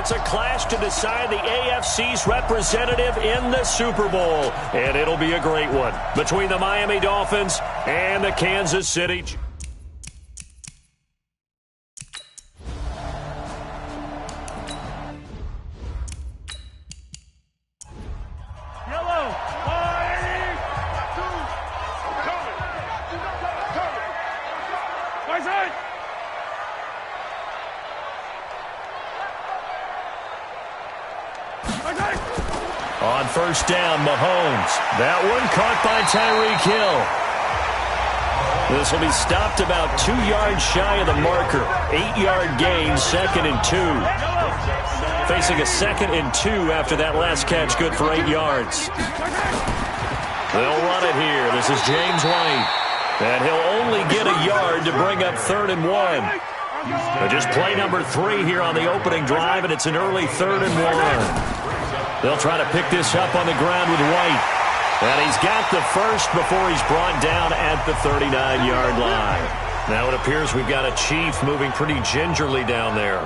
It's a clash to decide the AFC's representative in the Super Bowl. And it'll be a great one between the Miami Dolphins and the Kansas City Chiefs. On first down, Mahomes. That one caught by Tyreek Hill. This will be stopped about 2 yards shy of the marker. 8-yard gain, 2nd and 2. Facing a 2nd and 2 after that last catch, good for 8 yards. They'll run it here. This is James White. And he'll only get a yard to bring up 3rd and 1. Just play number 3 here on the opening drive, and it's an early 3rd and 1. They'll try to pick this up on the ground with White. And he's got the first before he's brought down at the 39-yard line. Now it appears we've got a Chief moving pretty gingerly down there.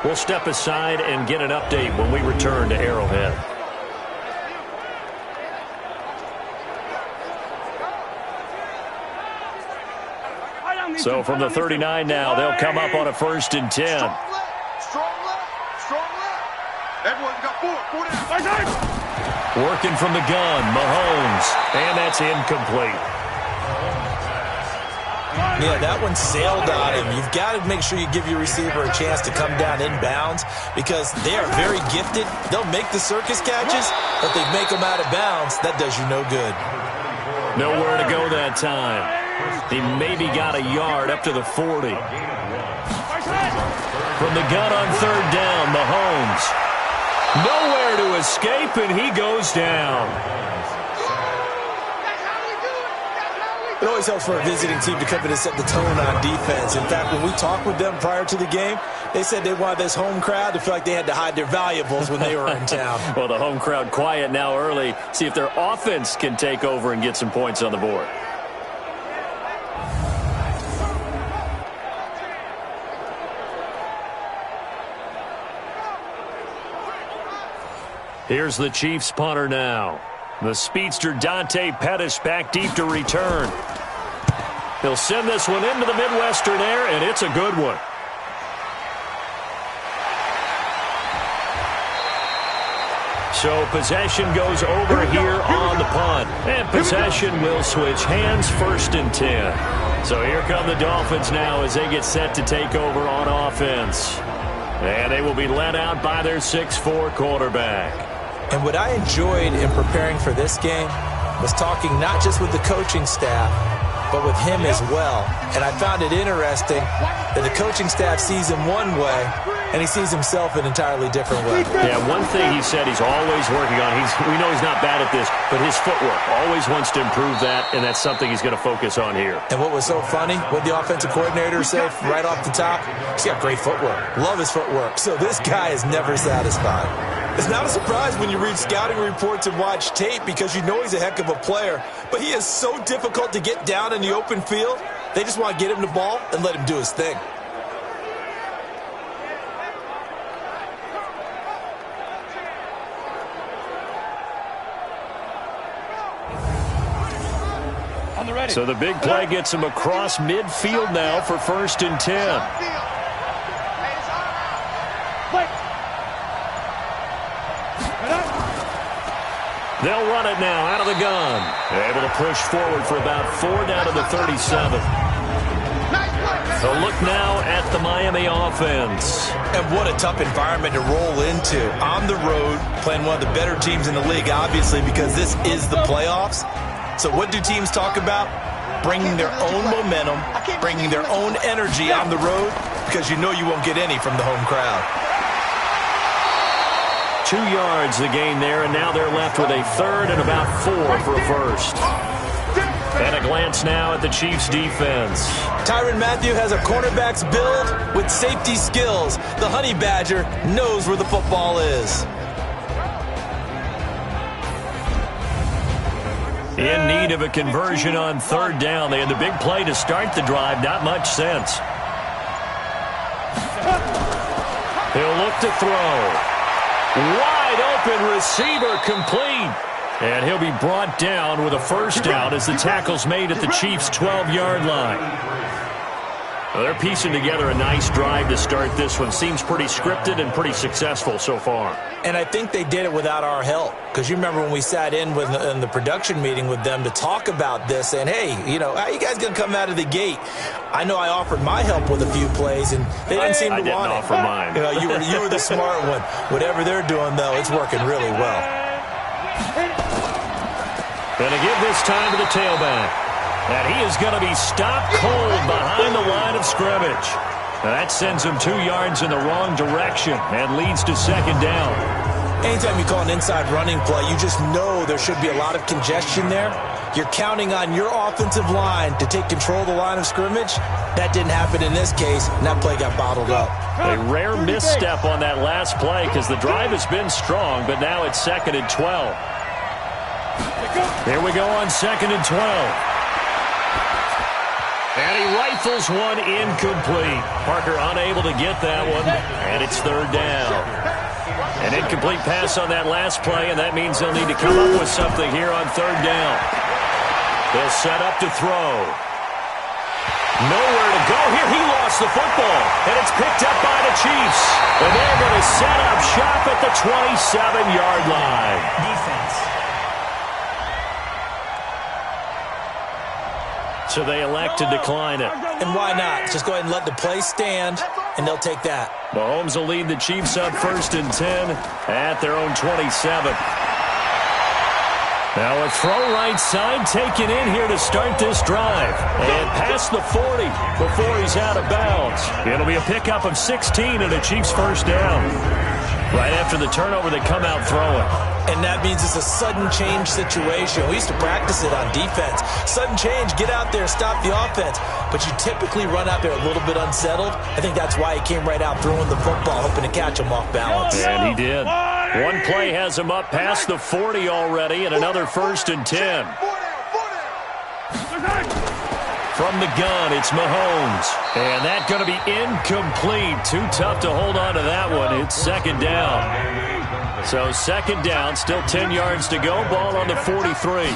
We'll step aside and get an update when we return to Arrowhead. So from the 39 now, they'll come up on a 1st and 10. Strong left, strong left. Everyone got four down. Working from the gun, Mahomes. And that's incomplete. Yeah, that one sailed on him. You've got to make sure you give your receiver a chance to come down inbounds because they are very gifted. They'll make the circus catches, but they make them out of bounds. That does you no good. Nowhere to go that time. He maybe got a yard up to the 40. From the gun on 3rd down, Mahomes. Nowhere to escape, and he goes down. It always helps for a visiting team to come in and set the tone on defense. In fact, when we talked with them prior to the game, they said they wanted this home crowd to feel like they had to hide their valuables when they were in town. Well, the home crowd quiet now early. See if their offense can take over and get some points on the board. Here's the Chiefs punter now. The speedster Dante Pettis back deep to return. He'll send this one into the Midwestern air, and it's a good one. So possession goes over here on the punt. And possession will switch hands, 1st and 10. So here come the Dolphins now as they get set to take over on offense. And they will be led out by their 6'4" quarterback. And what I enjoyed in preparing for this game was talking not just with the coaching staff, but with him as well. And I found it interesting that the coaching staff sees him one way, and he sees himself an entirely different way. Yeah, one thing he said he's always working on, we know he's not bad at this, but his footwork, always wants to improve that, and that's something he's going to focus on here. And what was so funny, what the offensive coordinator said right off the top, he's got great footwork. Love his footwork. So this guy is never satisfied. It's not a surprise when you read scouting reports and watch tape because you know he's a heck of a player, but he is so difficult to get down in the open field. They just want to get him the ball and let him do his thing. So the big play gets him across midfield now for 1st and 10. They'll run it now out of the gun. Able to push forward for about 4 down to the 37. So look now at the Miami offense. And what a tough environment to roll into. On the road, playing one of the better teams in the league, obviously, because this is the playoffs. So what do teams talk about? Bringing their own momentum, bringing their own energy on the road, because you know you won't get any from the home crowd. 2 yards the gain there, and now they're left with a 3rd and about 4 for a 1st. And a glance now at the Chiefs' defense. Tyrann Mathieu has a cornerback's build with safety skills. The Honey Badger knows where the football is. In need of a conversion on 3rd down. They had the big play to start the drive. Not much sense. He'll look to throw. Wide open receiver complete. And he'll be brought down with a first down as the tackle's made at the Chiefs' 12-yard line. Well, they're piecing together a nice drive to start this one. Seems pretty scripted and pretty successful so far. And I think they did it without our help. Because you remember when we sat in the production meeting with them to talk about this, and hey, how you guys going to come out of the gate? I know I offered my help with a few plays, and they didn't seem to want it. I didn't offer mine. You were the smart one. Whatever they're doing, though, it's working really well. Going to give this time to the tailback. And he is going to be stopped cold behind the line of scrimmage. That sends him 2 yards in the wrong direction and leads to second down. Anytime you call an inside running play, you just know there should be a lot of congestion there. You're counting on your offensive line to take control of the line of scrimmage. That didn't happen in this case, and that play got bottled up. A rare misstep on that last play because the drive has been strong, but now it's 2nd and 12. Here we go on 2nd and 12. And he rifles one incomplete. Parker unable to get that one, and it's 3rd down. An incomplete pass on that last play, and that means they'll need to come up with something here on 3rd down. They'll set up to throw. Nowhere to go here. He lost the football, and it's picked up by the Chiefs. And they're going to set up shop at the 27-yard line. Defense. So they elect to decline it. And why not? Just go ahead and let the play stand, and they'll take that. Mahomes will lead the Chiefs up 1st and 10 at their own 27. Now a throw right side taken in here to start this drive. And past the 40 before he's out of bounds. It'll be a pickup of 16 and a Chiefs first down. Right after the turnover, they come out throwing. And that means it's a sudden change situation. We used to practice it on defense. Sudden change, get out there, stop the offense. But you typically run out there a little bit unsettled. I think that's why he came right out throwing the football, hoping to catch him off balance. And he did. One play has him up past the 40 already, and another 1st and 10. From the gun, it's Mahomes. And that's going to be incomplete. Too tough to hold on to that one. It's 2nd down. So 2nd down, still 10 yards to go. Ball on the 43.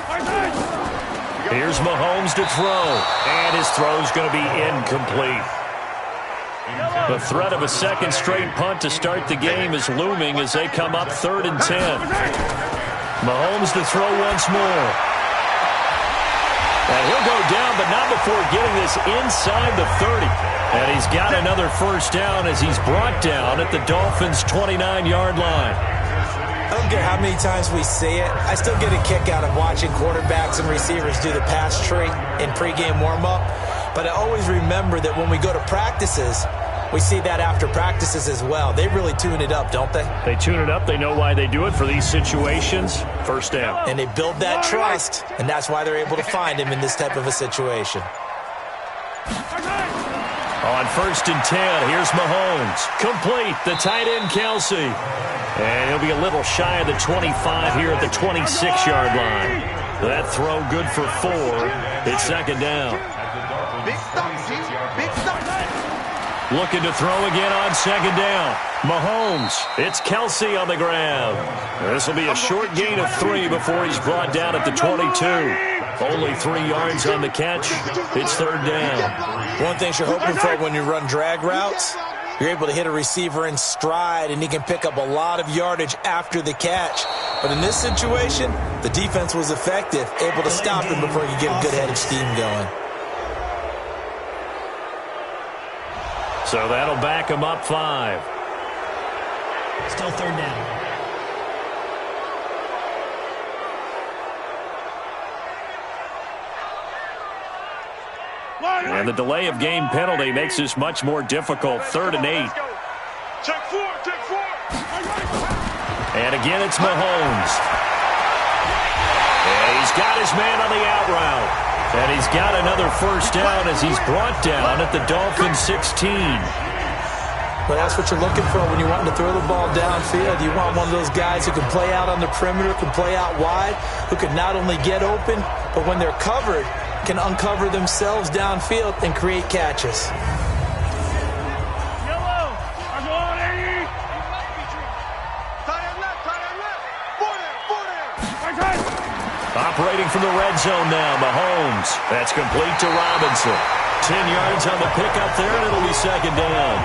Here's Mahomes to throw. And his throw's going to be incomplete. The threat of a second straight punt to start the game is looming as they come up 3rd and 10. Mahomes to throw once more. And he'll go down, but not before getting this inside the 30. And he's got another first down as he's brought down at the Dolphins' 29-yard line. I don't care how many times we say it. I still get a kick out of watching quarterbacks and receivers do the pass tree in pregame warm-up. But I always remember that when we go to practices, we see that after practices as well. They really tune it up, don't they? They tune it up. They know why they do it for these situations. First down. And they build that trust, and that's why they're able to find him in this type of a situation. On 1st and 10, here's Mahomes. Complete, the tight end, Kelsey. And he'll be a little shy of the 25 here at the 26-yard line. That throw good for 4. It's 2nd down. Big stop, big stop. Looking to throw again on 2nd down. Mahomes, it's Kelsey on the ground. This will be a short gain of 3 before he's brought down at the 22. Only 3 yards on the catch. It's 3rd down. One thing you're hoping for when you run drag routes, you're able to hit a receiver in stride, and he can pick up a lot of yardage after the catch. But in this situation, the defense was effective, able to stop him before he could get a good head of steam going. So that'll back him up 5. Still 3rd down. And the delay of game penalty makes this much more difficult. 3rd and 8. Check 4, check 4. And again, it's Mahomes. And he's got his man on the out route. And he's got another first down as he's brought down at the Dolphins' 16. Well, that's what you're looking for when you want to throw the ball downfield. You want one of those guys who can play out on the perimeter, can play out wide, who can not only get open, but when they're covered, can uncover themselves downfield and create catches. Operating from the red zone now, Mahomes. That's complete to Robinson. 10 yards on the pickup there, and it'll be second down.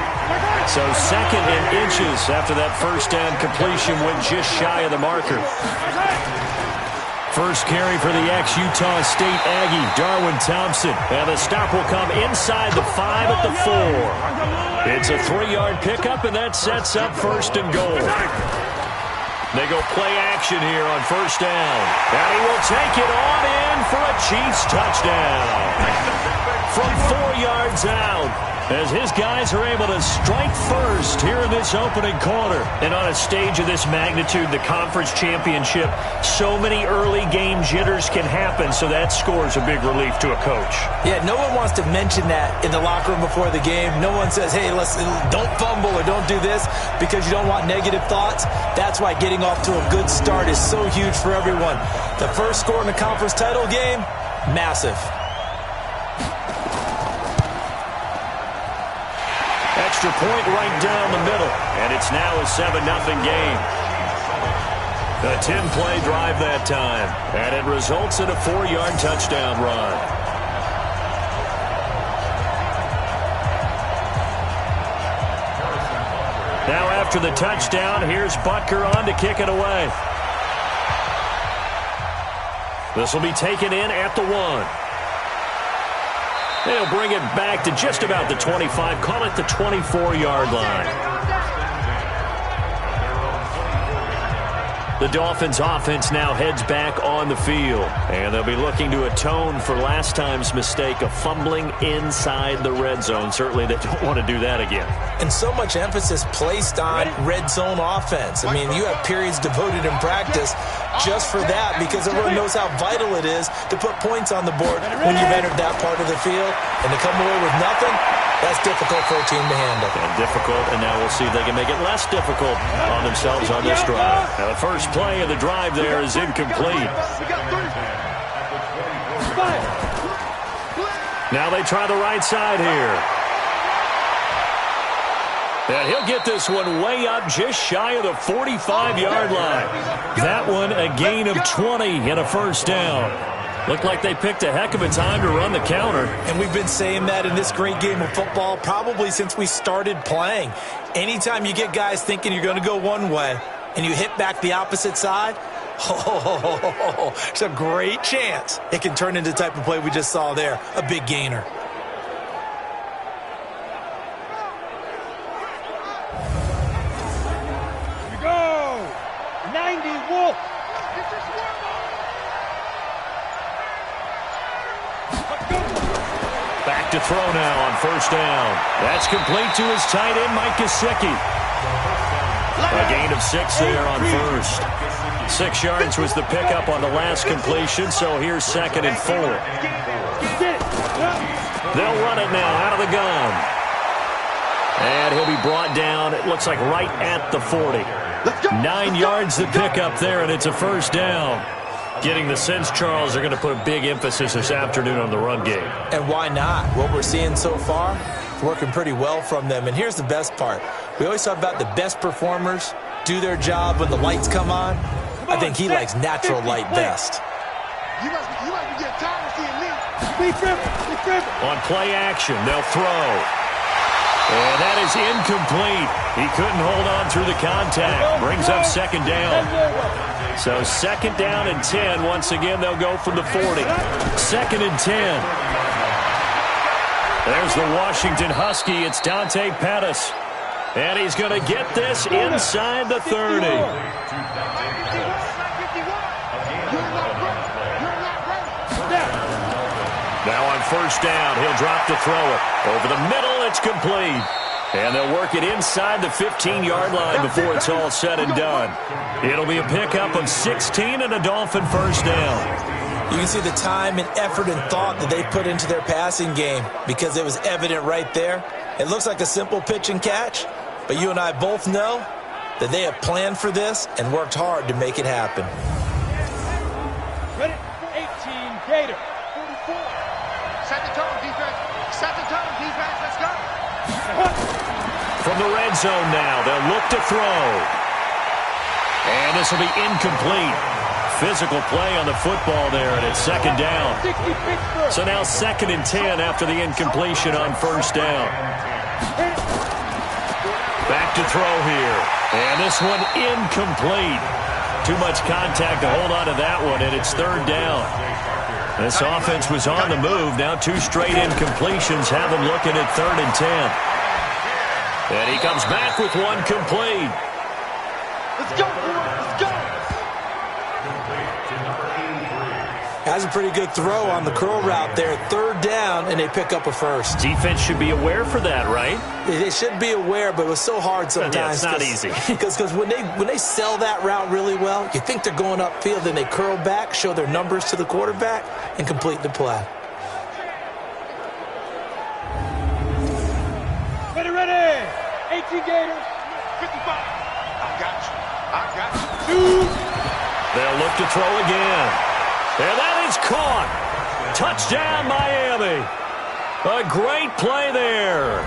So second and inches after that first down completion went just shy of the marker. First carry for the ex-Utah State Aggie, Darwin Thompson. And the stop will come inside the 5 at the 4. It's a 3-yard pickup, and that sets up first and goal. They go play action here on first down. And he will take it on in for a Chiefs touchdown. From 4 yards out, as his guys are able to strike first here in this opening quarter. And on a stage of this magnitude, the conference championship, so many early game jitters can happen, so that scores a big relief to a coach. Yeah, no one wants to mention that in the locker room before the game. No one says, hey, listen, don't fumble or don't do this because you don't want negative thoughts. That's why getting off to a good start is so huge for everyone. The first score in the conference title game, massive. Extra point right down the middle, and it's now a 7-0 game. A 10-play drive that time, and it results in a 4-yard touchdown run. Now after the touchdown, here's Butker on to kick it away. This will be taken in at the 1. They'll bring it back to just about the 25, call it the 24-yard line. The Dolphins offense now heads back on the field, and they'll be looking to atone for last time's mistake of fumbling inside the red zone. Certainly they don't want to do that again. And so much emphasis placed on red zone offense. I mean, you have periods devoted in practice just for that because everyone knows how vital it is to put points on the board when you've entered that part of the field. And to come away with nothing, that's difficult for a team to handle. And difficult, and now we'll see if they can make it less difficult on themselves on this drive. Now the first play of the drive there is incomplete. Now they try the right side here. And he'll get this one way up just shy of the 45-yard line. That one a gain of 20 and a first down. Looked like they picked a heck of a time to run the counter. And we've been saying that in this great game of football probably since we started playing. Anytime you get guys thinking you're going to go one way and you hit back the opposite side, it's a great chance it can turn into the type of play we just saw there, a big gainer. Here we go. 90 Wolf. Back to throw now on first down. That's complete to his tight end, Mike Gesicki. A gain of 6 there on first. 6 yards was the pickup on the last completion, so here's second and 4. They'll run it now out of the gun. And he'll be brought down, it looks like right at the 40. 9 yards the pickup there, and it's a first down. Getting the sense, Charles, they're going to put a big emphasis this afternoon on the run game. And why not? What we're seeing so far, it's working pretty well from them. And here's the best part. We always talk about the best performers do their job when the lights come on. I think he likes natural light best. You must be getting tired of seeing me. On play action, they'll throw. And that is incomplete. He couldn't hold on through the contact. Brings up second down. So second down and 10. Once again, they'll go from the 40. Second and 10. There's the Washington Husky. It's Dante Pettis. And he's going to get this inside the 30. Now on first down, he'll drop to throw it. Over the middle, it's complete. And they'll work it inside the 15-yard line before it's all said and done. It'll be a pickup of 16 and a Dolphin first down. You can see the time and effort and thought that they put into their passing game because it was evident right there. It looks like a simple pitch and catch, but you and I both know that they have planned for this and worked hard to make it happen. Ready? 18 Gator. 44. Set the tone, defense. Set the tone, defense. Let's go. From the red zone now, they'll look to throw. And this will be incomplete. physical play on the football there, and it's second down. So now 2nd and 10 after the incompletion on first down. Back to throw here. And this one incomplete. Too much contact to hold on to that one, and it's 3rd down. This offense was on the move. Now 2 straight incompletions have them looking at 3rd and 10. And he comes back with one complete. Let's go, boys. Let's go. Has a pretty good throw on the curl route there. 3rd down, and they pick up a first. Defense should be aware for that, right? They should be aware, but it was so hard sometimes. Yeah, it's not easy. Because when they sell that route really well, you think they're going upfield, then they curl back, show their numbers to the quarterback, and complete the play. Ready. 18 Gators. 55. I got you. They'll look to throw again. And that is caught. Touchdown, Miami. A great play there.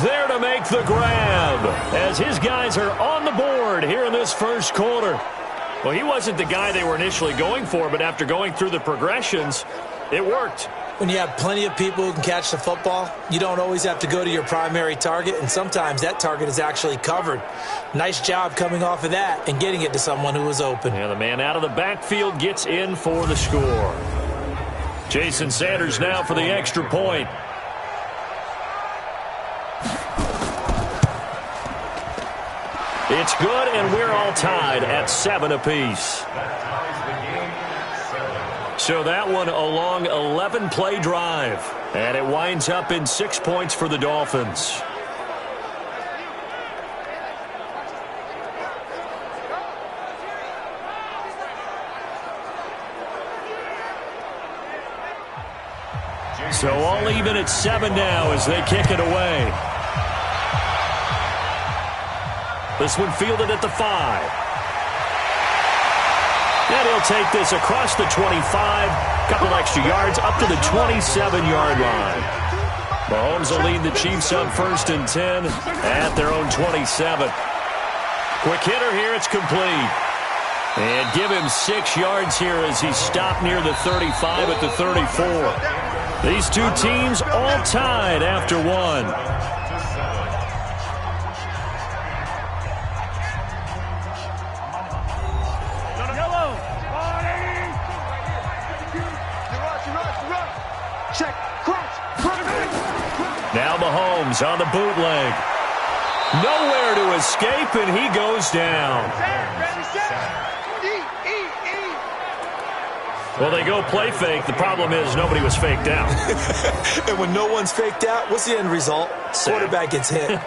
There to make the grab as his guys are on the board here in this first quarter. Well, he wasn't the guy they were initially going for, but after going through the progressions, it worked. When you have plenty of people who can catch the football, you don't always have to go to your primary target, and sometimes that target is actually covered. Nice job coming off of that and getting it to someone who was open. And the man out of the backfield gets in for the score. Jason Sanders now for the extra point. It's good, and we're all tied at 7 apiece. So that one a long 11-play drive. And it winds up in 6 points for the Dolphins. So all even at 7 now as they kick it away. This one fielded at the 5. And he'll take this across the 25, couple extra yards, up to the 27-yard line. Mahomes will lead the Chiefs up 1st and 10 at their own 27. Quick hitter here, it's complete. And give him 6 yards here as he stopped near the 35 at the 34. These two teams all tied after one. Now Mahomes on the bootleg. Nowhere to escape, and he goes down. Well, they go play fake. The problem is nobody was faked out. And when no one's faked out, what's the end result? Quarterback gets hit.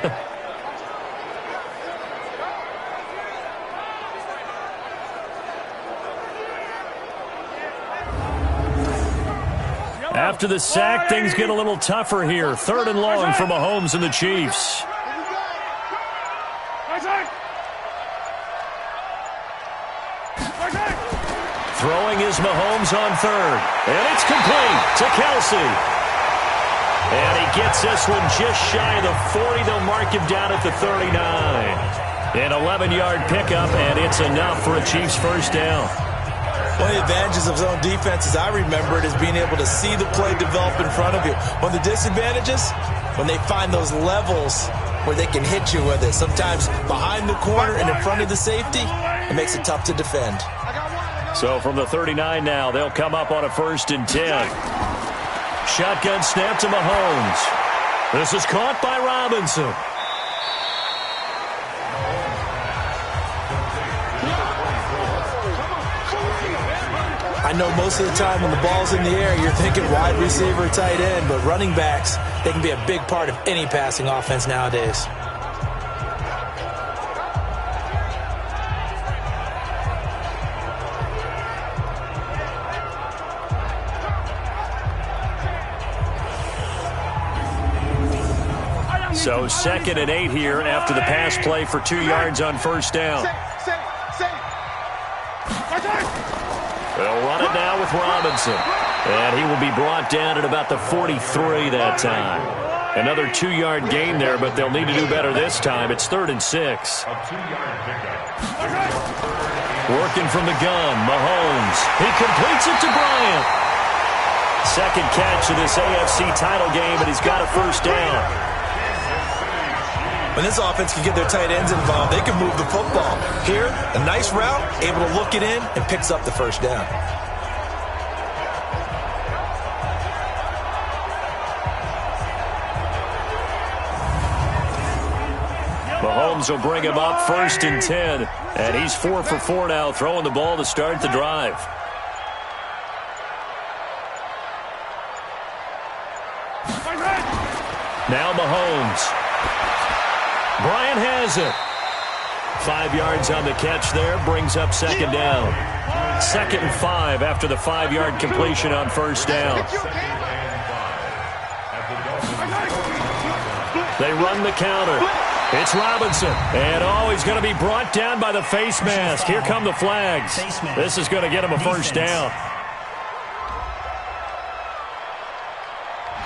After the sack, things get a little tougher here. 3rd and long for Mahomes and the Chiefs. Throwing is Mahomes on 3rd. And it's complete to Kelsey. And he gets this one just shy of the 40. They'll mark him down at the 39. An 11-yard pickup, and it's enough for a Chiefs first down. One of the advantages of zone defense, as I remember it, is being able to see the play develop in front of you. One of the disadvantages, when they find those levels where they can hit you with it. Sometimes behind the corner and in front of the safety, it makes it tough to defend. So from the 39 now, they'll come up on a 1st and 10. Shotgun snap to Mahomes. This is caught by Robinson. I know most of the time when the ball's in the air, you're thinking wide receiver, tight end, but running backs, they can be a big part of any passing offense nowadays. So 2nd and 8 here after the pass play for 2 yards on 1st down. They'll run it now with Robinson. And he will be brought down at about the 43 that time. Another 2-yard gain there, but they'll need to do better this time. It's 3rd and 6. Working from the gun, Mahomes. He completes it to Bryant. Second catch of this AFC title game, and he's got a first down. When this offense can get their tight ends involved, they can move the football. Here, a nice route, able to look it in, and picks up the first down. Mahomes will bring him up 1st and 10. And he's 4 for 4 now, throwing the ball to start the drive. Now Mahomes. Bryant has it. 5 yards on the catch there, brings up second down. 2nd and 5 after the 5-yard completion on first down. They run the counter. It's Robinson. And, he's going to be brought down by the face mask. Here come the flags. This is going to get him a first down.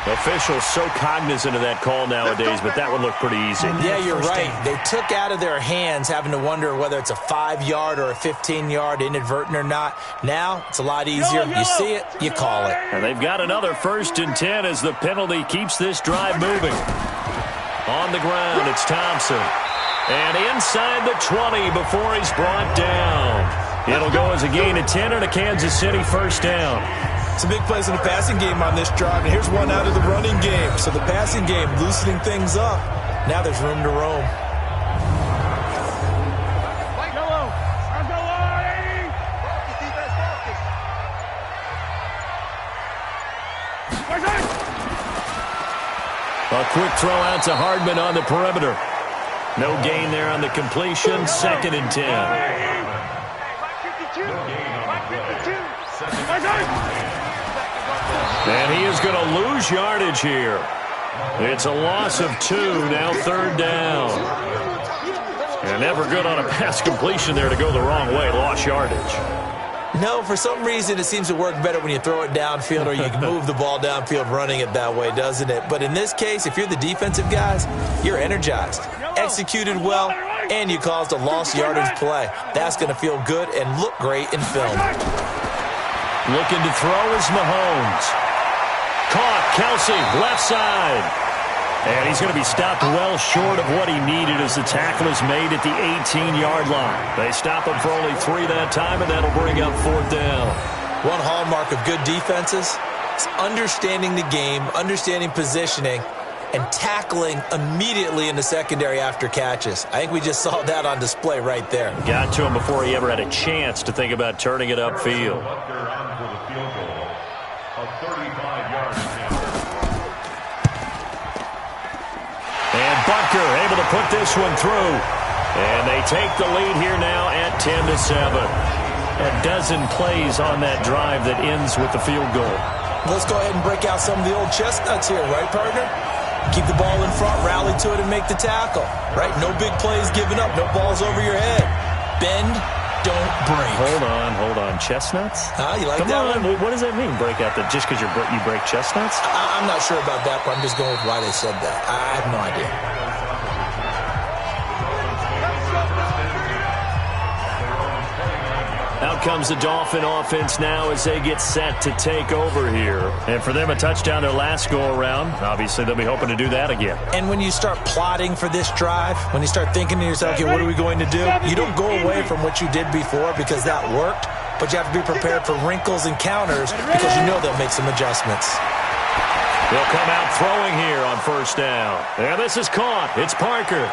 Officials so cognizant of that call nowadays, but that would look pretty easy. Yeah, you're right. They took out of their hands having to wonder whether it's a 5-yard or a 15-yard inadvertent or not. Now, it's a lot easier. You see it, you call it. And they've got another 1st and 10 as the penalty keeps this drive moving. On the ground, it's Thompson. And inside the 20 before he's brought down. It'll go as a gain of 10 and a Kansas City first down. Some big plays in the passing game on this drive, and here's one out of the running game. So the passing game loosening things up. Now there's room to roam. A quick throw out to Hardman on the perimeter. No gain there on the completion. 2nd and 10. And he is going to lose yardage here. It's a loss of 2, now 3rd down. And never good on a pass completion there to go the wrong way. Lost yardage. No, for some reason it seems to work better when you throw it downfield or you can move the ball downfield running it that way, doesn't it? But in this case, if you're the defensive guys, you're energized, executed well, and you caused a lost yardage play. That's going to feel good and look great in film. Looking to throw is Mahomes. Caught, Kelsey, left side. And he's going to be stopped well short of what he needed as the tackle is made at the 18-yard line. They stop him for only 3 that time, and that'll bring up 4th down. One hallmark of good defenses is understanding the game, understanding positioning, and tackling immediately in the secondary after catches. I think we just saw that on display right there. Got to him before he ever had a chance to think about turning it upfield. And Butker able to put this one through. And they take the lead here now at 10-7. A dozen plays on that drive that ends with the field goal. Let's go ahead and break out some of the old chestnuts here, right, partner? Keep the ball in front, rally to it, and make the tackle, right? No big plays given up, no balls over your head. Bend, don't break. Hold on. Chestnuts? You like Come that on. one? What does that mean, break out that just because you break chestnuts? I'm not sure about that, but I'm just going with why they said that. I have no idea. Out comes the Dolphin offense now as they get set to take over here. And for them, a touchdown their last go-around. Obviously, they'll be hoping to do that again. And when you start plotting for this drive, when you start thinking to yourself, okay, what are we going to do? You don't go away from what you did before because that worked, but you have to be prepared for wrinkles and counters because you know they'll make some adjustments. They'll come out throwing here on first down. And this is caught. It's Parker.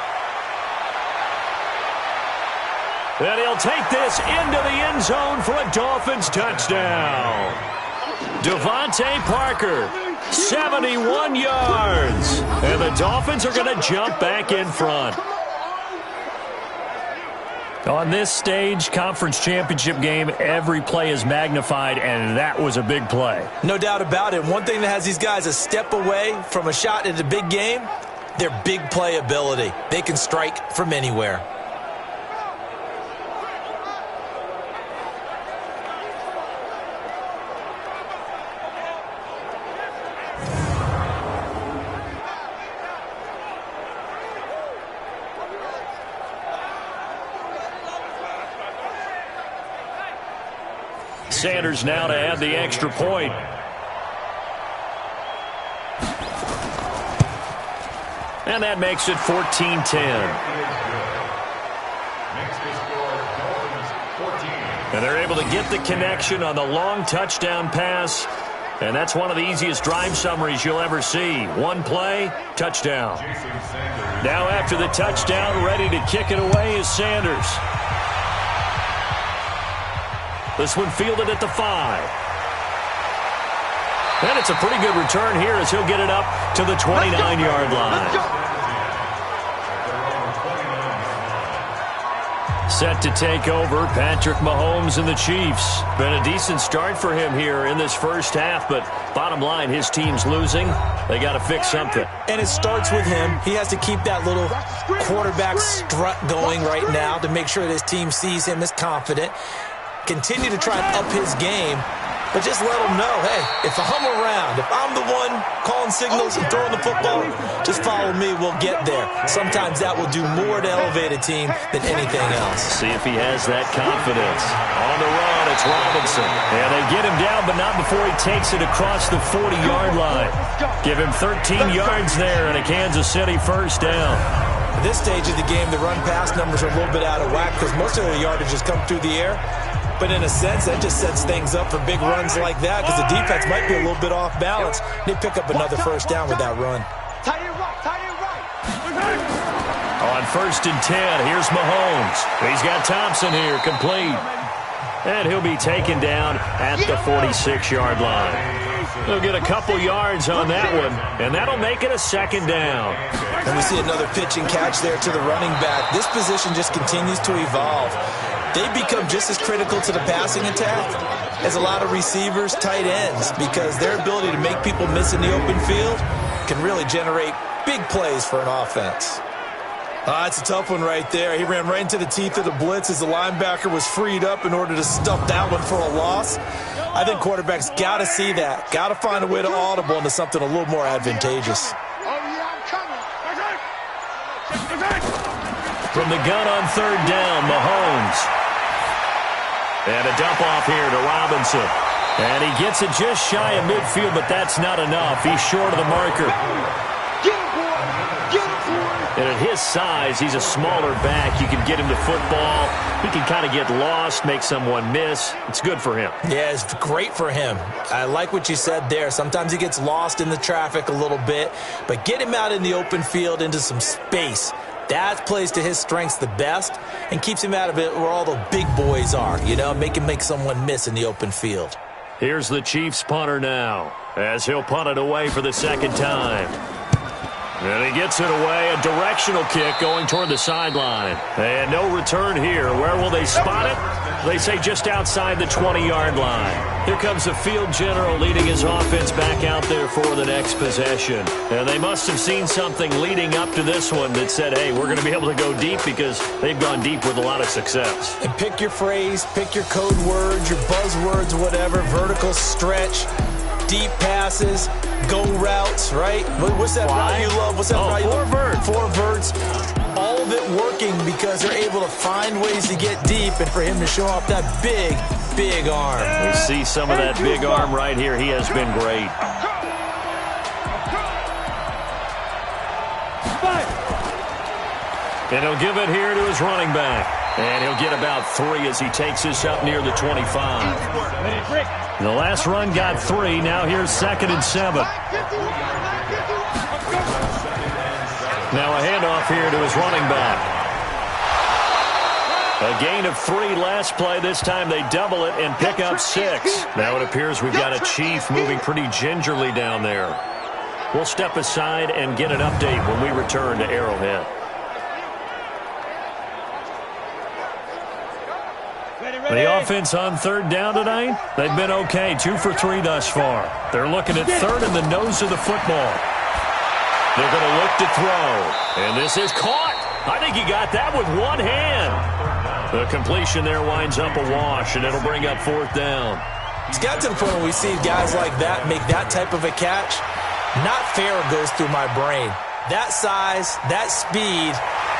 And he'll take this into the end zone for a Dolphins touchdown. Devontae Parker, 71 yards. And the Dolphins are going to jump back in front. On this stage, conference championship game, every play is magnified, and that was a big play. No doubt about it. One thing that has these guys a step away from a shot at a big game, their big play ability. They can strike from anywhere. Sanders now to add the extra point. And that makes it 14-10. And they're able to get the connection on the long touchdown pass. And that's one of the easiest drive summaries you'll ever see. One play, touchdown. Now after the touchdown, ready to kick it away is Sanders. This one fielded at the 5. And it's a pretty good return here as he'll get it up to the 29-yard line. Set to take over, Patrick Mahomes and the Chiefs. Been a decent start for him here in this first half, but bottom line, his team's losing. They got to fix something. And it starts with him. He has to keep that little quarterback strut going right now to make sure that his team sees him as confident. Continue to try and up his game, but just let him know, hey, if I'm around, if I'm the one calling signals and throwing the football, just follow me, we'll get there. Sometimes that will do more to elevate a team than anything else. See if he has that confidence. On the run, it's Robinson. And they get him down, but not before he takes it across the 40-yard line. Give him 13 yards there and a Kansas City first down. At this stage of the game, the run-pass numbers are a little bit out of whack because most of the yardage has come through the air. But in a sense, that just sets things up for big runs like that because the defense might be a little bit off balance. They pick up another first down with that run. On 1st and 10, here's Mahomes. He's got Thompson here, complete. And he'll be taken down at the 46-yard line. He'll get a couple yards on that one, and that'll make it a second down. And we see another pitch and catch there to the running back. This position just continues to evolve. They become just as critical to the passing attack as a lot of receivers, tight ends, because their ability to make people miss in the open field can really generate big plays for an offense. It's a tough one right there. He ran right into the teeth of the blitz as the linebacker was freed up in order to stuff that one for a loss. I think quarterbacks got to see that, got to find a way to audible into something a little more advantageous. From the gun on 3rd down, Mahomes. And a dump off here to Robinson. And he gets it just shy of midfield, but that's not enough. He's short of the marker. And at his size, he's a smaller back. You can get him to football. He can kind of get lost, make someone miss. It's good for him. Yeah, it's great for him. I like what you said there. Sometimes he gets lost in the traffic a little bit, but get him out in the open field into some space. That plays to his strengths the best and keeps him out of it where all the big boys are, you know, make him make someone miss in the open field. Here's the Chiefs punter now as he'll punt it away for the second time. And he gets it away, a directional kick going toward the sideline. And no return here. Where will they spot it? They say just outside the 20-yard line. Here comes the field general leading his offense back out there for the next possession. And they must have seen something leading up to this one that said, hey, we're going to be able to go deep because they've gone deep with a lot of success. And pick your phrase, pick your code words, your buzzwords, whatever, vertical stretch, deep passes, go routes, right? What's that route you love? What's that route you love? 4 verts. 4 verts. All of it working because they're able to find ways to get deep and for him to show off that big arm. We see some of that big arm right here. He has been great. And he'll give it here to his running back. And he'll get about 3 as he takes this up near the 25. The last run got 3. Now here's 2nd and 7. Now a handoff here to his running back. A gain of 3 last play. This time they double it and pick up 6. Now it appears we've got a Chief moving pretty gingerly down there. We'll step aside and get an update when we return to Arrowhead. The offense on 3rd down tonight, they've been okay. 2 for 3 thus far. They're looking at 3rd in the nose of the football. They're going to look to throw. And this is caught. I think he got that with one hand. The completion there winds up a wash, and it'll bring up 4th down. It's got to the point where we see guys like that make that type of a catch. Not fair goes through my brain. That size, that speed,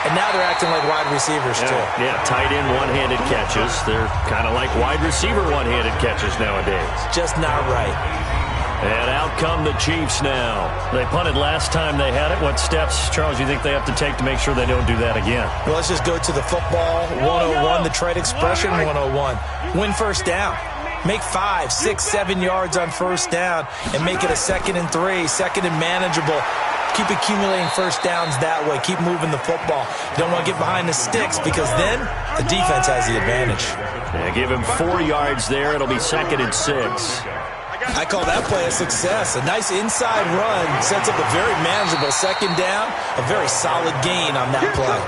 And now they're acting like wide receivers, too. Yeah, tight end one-handed catches. They're kind of like wide receiver one-handed catches nowadays. Just not right. And out come the Chiefs now. They punted last time they had it. What steps, Charles, you think they have to take to make sure they don't do that again? Well, let's just go to the football 101, the trade expression 101. Win first down. Make 5, 6, 7 yards on first down and make it a 2nd and 3, 2nd and manageable. Keep accumulating first downs that way. Keep moving the football. You don't want to get behind the sticks because then the defense has the advantage. Yeah, give him 4 yards there. It'll be 2nd and 6. I call that play a success. A nice inside run sets up a very manageable 2nd down. A very solid gain on that play.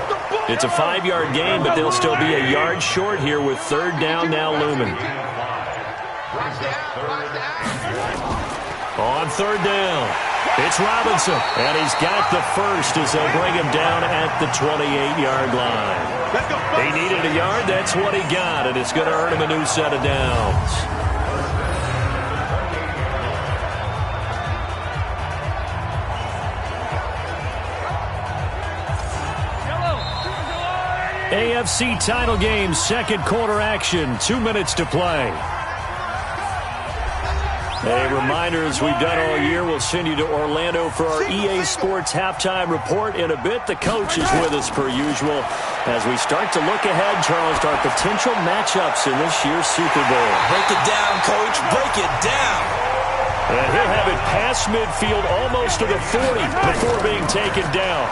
It's a 5-yard gain, but they'll still be a yard short here with 3rd down now looming. On 3rd down, it's Robinson, and he's got the first as they'll bring him down at the 28-yard line. He needed a yard, that's what he got, and it's going to earn him a new set of downs. AFC title game, 2nd quarter action, 2 minutes to play. A reminder, as we've done all year, we'll send you to Orlando for our EA Sports halftime report in a bit. The coach is with us per usual as we start to look ahead, Charles, to our potential matchups in this year's Super Bowl. Break it down, Coach. Break it down. And he'll have it past midfield almost to the 40 before being taken down.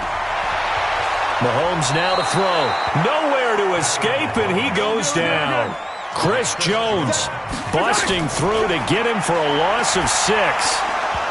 Mahomes now to throw. Nowhere to escape, and he goes down. Chris Jones busting through to get him for a loss of 6.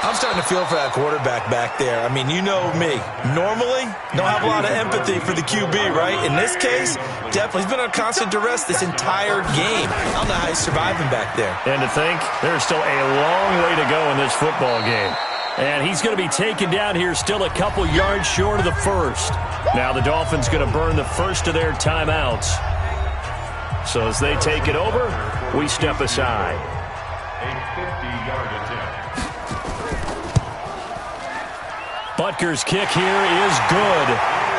I'm starting to feel for that quarterback back there. I mean, you know me. Normally, don't have a lot of empathy for the QB, right? In this case, definitely. He's been on constant duress this entire game. I don't know how he's surviving back there. And to think, there's still a long way to go in this football game. And he's going to be taken down here still a couple yards short of the first. Now the Dolphins going to burn the first of their timeouts. So as they take it over, we step aside. A 50-yard attempt. Butker's kick here is good.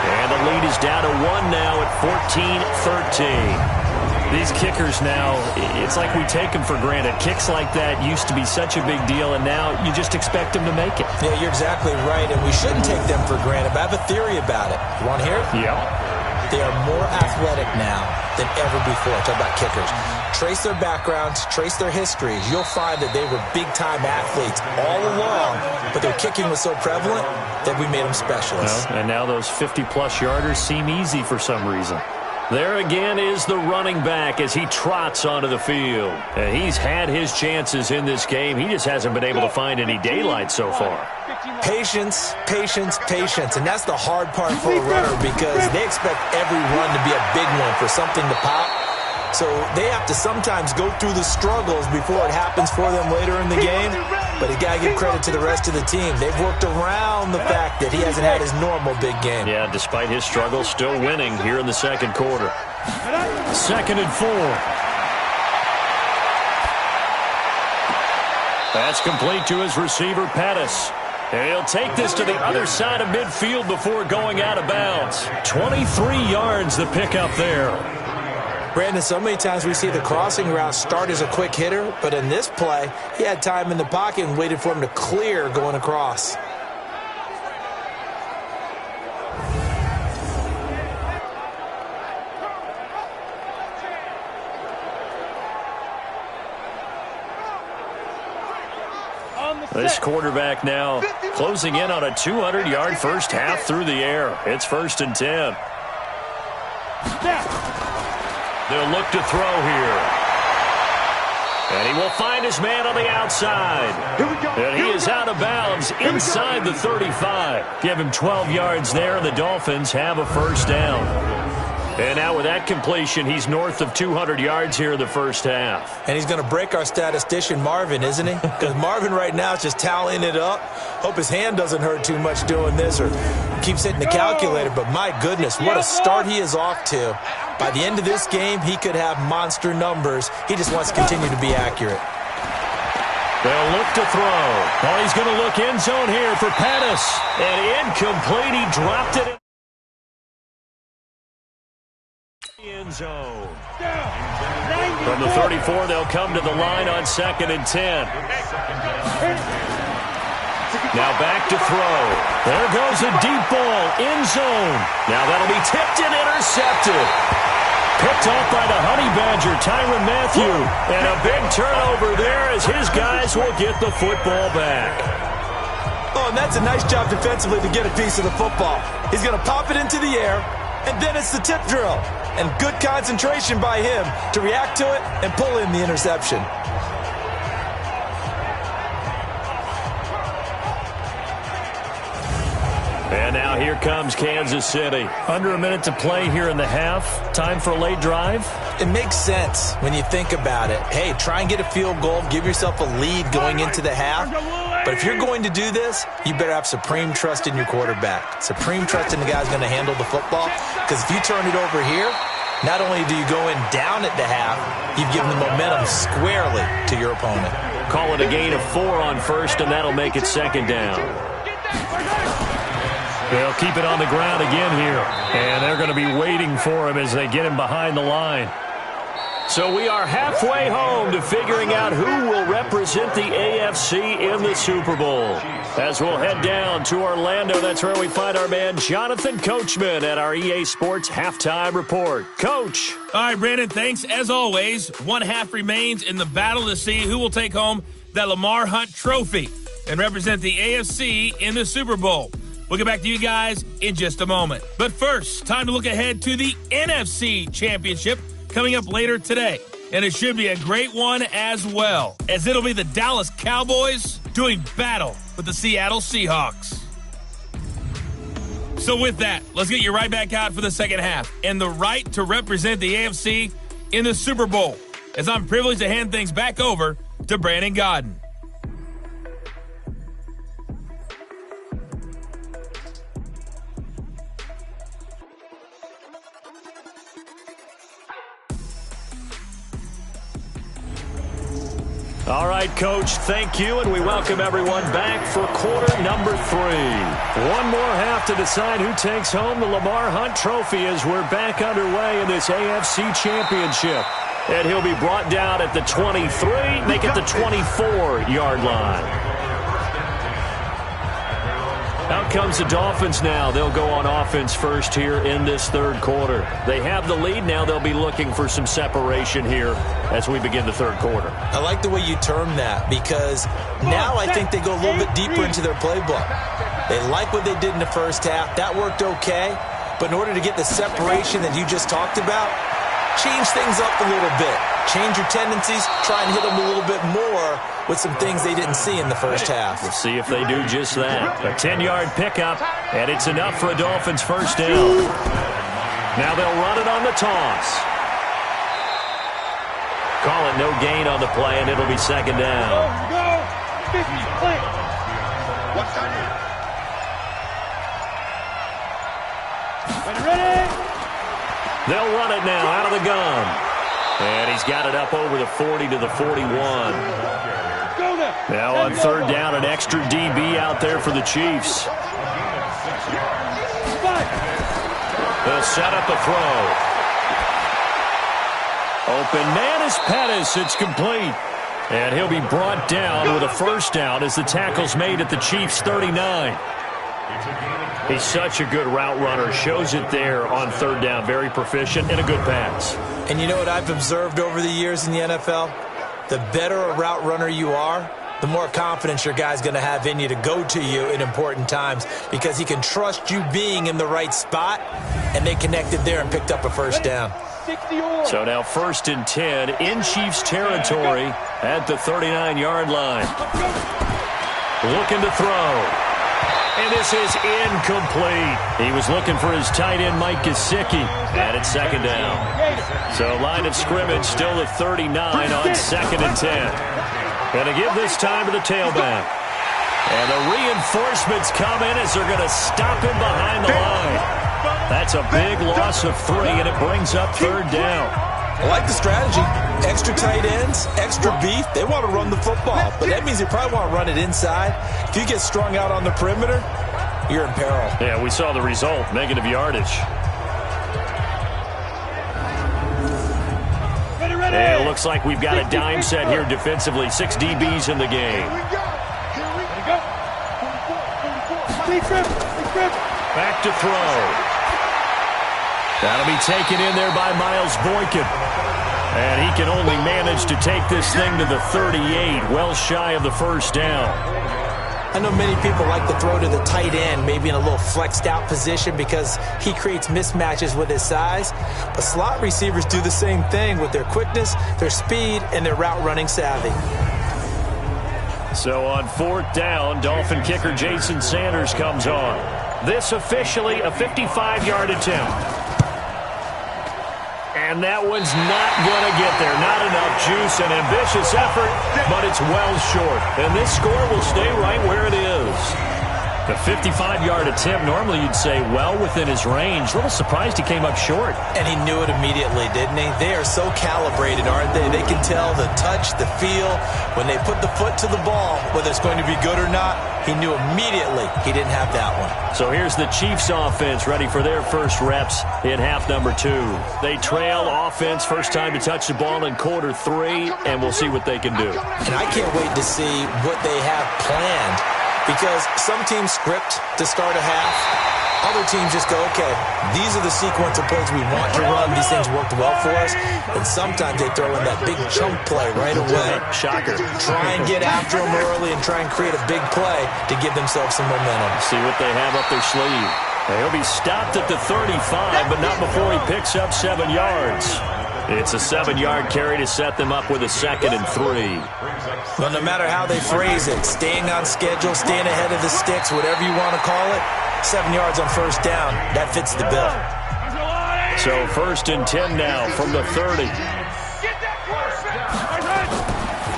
And the lead is down to 1 now at 14-13. These kickers now, it's like we take them for granted. Kicks like that used to be such a big deal, and now you just expect them to make it. Yeah, you're exactly right, and we shouldn't take them for granted. But I have a theory about it. You want to hear it? Yeah. They are more athletic now than ever before. Talk about kickers. Trace their backgrounds, trace their histories. You'll find that they were big-time athletes all along, but their kicking was so prevalent that we made them specialists. Well, and now those 50-plus yarders seem easy for some reason. There again is the running back as he trots onto the field. And he's had his chances in this game. He just hasn't been able to find any daylight so far. Patience, patience, patience. And that's the hard part for a runner because they expect every run to be a big one for something to pop. So they have to sometimes go through the struggles before it happens for them later in the game. But you got to give credit to the rest of the team. They've worked around the fact that he hasn't had his normal big game. Yeah, despite his struggles, still winning here in the 2nd quarter. 2nd and 4. That's complete to his receiver, Pettis. And he'll take this to the other side of midfield before going out of bounds. 23 yards the pickup there. Brandon, so many times we see the crossing route start as a quick hitter, but in this play, he had time in the pocket and waited for him to clear going across. This quarterback now closing in on a 200-yard first half through the air. It's 1st and 10. They'll look to throw here. And he will find his man on the outside. And he is out of bounds inside the 35. Give him 12 yards there, and the Dolphins have a first down. And now with that completion, he's north of 200 yards here in the first half. And he's going to break our statistician, Marvin, isn't he? Because Marvin right now is just tallying it up. Hope his hand doesn't hurt too much doing this or keeps hitting the calculator. But my goodness, what a start he is off to. By the end of this game, he could have monster numbers. He just wants to continue to be accurate. They'll look to throw. Oh, he's going to look end zone here for Pettis. And incomplete. He dropped it. end zone. From the 34, they'll come to the line on 2nd and 10. Now back to throw. There goes a deep ball, end zone. Now that'll be tipped and intercepted. Picked off by the Honey Badger, Tyrann Mathieu. And a big turnover there as his guys will get the football back. Oh, and that's a nice job defensively to get a piece of the football. He's going to pop it into the air, and then it's the tip drill. And good concentration by him to react to it and pull in the interception. And now here comes Kansas City. Under a minute to play here in the half. Time for a late drive. It makes sense when you think about it. Hey, try and get a field goal. Give yourself a lead going into the half. But if you're going to do this, you better have supreme trust in your quarterback. Supreme trust in the guy who's going to handle the football. Because if you turn it over here, not only do you go in down at the half, you've given the momentum squarely to your opponent. Call it a gain of 4 on first, and that'll make it 2nd down. They'll keep it on the ground again here. And they're going to be waiting for him as they get him behind the line. So we are halfway home to figuring out who will represent the AFC in the Super Bowl. As we'll head down to Orlando, that's where we find our man Jonathan Coachman at our EA Sports Halftime Report. Coach. All right, Brandon, thanks. As always, one half remains in the battle to see who will take home that Lamar Hunt trophy and represent the AFC in the Super Bowl. We'll get back to you guys in just a moment. But first, time to look ahead to the NFC Championship coming up later today. And it should be a great one as well, as it'll be the Dallas Cowboys doing battle with the Seattle Seahawks. So with that, let's get you right back out for the second half and the right to represent the AFC in the Super Bowl, as I'm privileged to hand things back over to Brandon Godden. All right, Coach, thank you, and we welcome everyone back for quarter number 3. One more half to decide who takes home the Lamar Hunt Trophy as we're back underway in this AFC Championship. And he'll be brought down at the 23, make it the 24-yard line. Out comes the Dolphins now. They'll go on offense first here in this third quarter. They have the lead. Now they'll be looking for some separation here as we begin the third quarter. I like the way you term that, because now I think they go a little bit deeper into their playbook. They like what they did in the first half. That worked okay. But in order to get the separation that you just talked about, change things up a little bit. Change your tendencies. Try and hit them a little bit more with some things they didn't see in the first half. We'll see if they do just that. A 10-yard pickup, and it's enough for a Dolphins first down. Now they'll run it on the toss. Call it no gain on the play, and it'll be 2nd down. Go! 50, play. What's that? Ready? They'll run it now out of the gun. And he's got it up over the 40 to the 41. Now on 3rd down, an extra DB out there for the Chiefs. They'll set up a throw. Open man is Pettis. It's complete. And he'll be brought down with a first down as the tackle's made at the Chiefs' 39. He's such a good route runner. Shows it there on 3rd down. Very proficient and a good pass. And you know what I've observed over the years in the NFL? The better a route runner you are, the more confidence your guy's going to have in you to go to you in important times, because he can trust you being in the right spot, and they connected there and picked up a first down. So now 1st and 10 in Chiefs territory at the 39-yard line. Looking to throw. And this is incomplete. He was looking for his tight end, Mike Gesicki, and it's 2nd down. So line of scrimmage still at 39 on 2nd and 10. Going to give this time to the tailback. And the reinforcements come in as they're going to stop him behind the line. That's a big loss of 3, and it brings up 3rd down. I like the strategy. Extra tight ends, extra beef. They want to run the football, but that means they probably want to run it inside. If you get strung out on the perimeter, you're in peril. Yeah, we saw the result, negative yardage. looks like we've got a dime set here defensively. 6 DBs in the game. Back to throw. That'll be taken in there by Miles Boykin. And he can only manage to take this thing to the 38, well shy of the first down. I know many people like to throw to the tight end, maybe in a little flexed out position because he creates mismatches with his size. But slot receivers do the same thing with their quickness, their speed, and their route running savvy. So on 4th down, Dolphin kicker Jason Sanders comes on. This officially a 55-yard attempt. And that one's not going to get there. Not enough juice, an ambitious effort, but it's well short. And this score will stay right where it is. The 55-yard attempt, normally you'd say well within his range. A little surprised he came up short. And he knew it immediately, didn't he? They are so calibrated, aren't they? They can tell the touch, the feel. When they put the foot to the ball, whether it's going to be good or not, he knew immediately he didn't have that one. So here's the Chiefs offense ready for their first reps in half number 2. They trail offense, first time to touch the ball in quarter 3, and we'll see what they can do. And I can't wait to see what they have planned. Because some teams script to start a half. Other teams just go, okay, these are the sequence of plays we want to run. These things worked well for us. And sometimes they throw in that big chunk play right away. Shocker. Try and get after them early and try and create a big play to give themselves some momentum. See what they have up their sleeve. He'll be stopped at the 35, but not before he picks up 7 yards. It's a 7-yard carry to set them up with a 2nd and 3. But no matter how they phrase it, staying on schedule, staying ahead of the sticks, whatever you want to call it, 7 yards on first down, that fits the bill. So 1st and 10 now from the 30.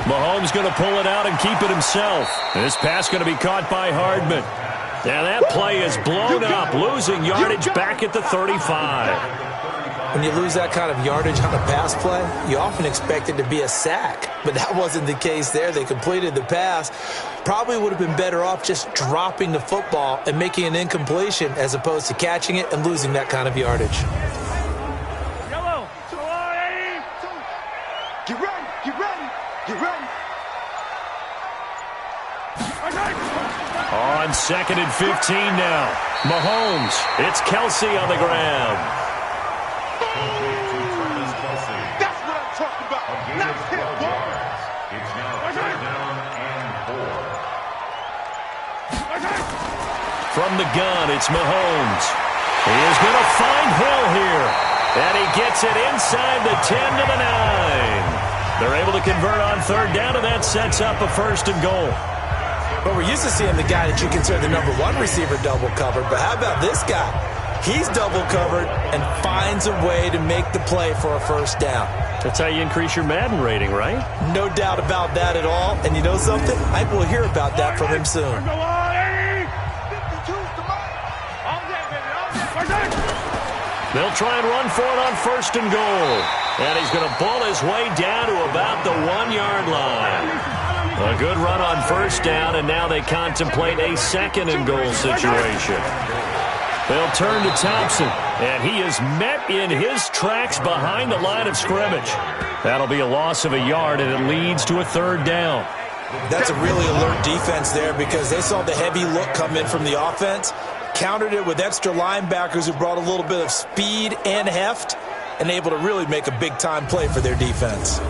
Mahomes going to pull it out and keep it himself. This pass going to be caught by Hardman. And that play is blown up, losing yardage back at the 35. When you lose that kind of yardage on a pass play, you often expect it to be a sack. But that wasn't the case there. They completed the pass. Probably would have been better off just dropping the football and making an incompletion as opposed to catching it and losing that kind of yardage. Get ready, get ready, get ready. On 2nd and 15 now. Mahomes, it's Kelsey on the ground. That's what I'm talking about. Nice hit, boy. It's now 3rd down and 4. From the gun, it's Mahomes. He is going to find Hill here. And he gets it inside the 10 to the 9. They're able to convert on 3rd down, and that sets up a 1st and goal. But we're used to seeing the guy that you consider the number 1 receiver double covered. But how about this guy? He's double covered and finds a way to make the play for a 1st down. That's how you increase your Madden rating, right? No doubt about that at all. And you know something? I will hear about that from him soon. They'll try and run for it on 1st and goal. And he's going to ball his way down to about the 1-yard line. A good run on 1st down, and now they contemplate a 2nd and goal situation. They'll turn to Thompson, and he is met in his tracks behind the line of scrimmage. That'll be a loss of a yard, and it leads to a 3rd down. That's a really alert defense there because they saw the heavy look come in from the offense, countered it with extra linebackers who brought a little bit of speed and heft, and able to really make a big-time play for their defense.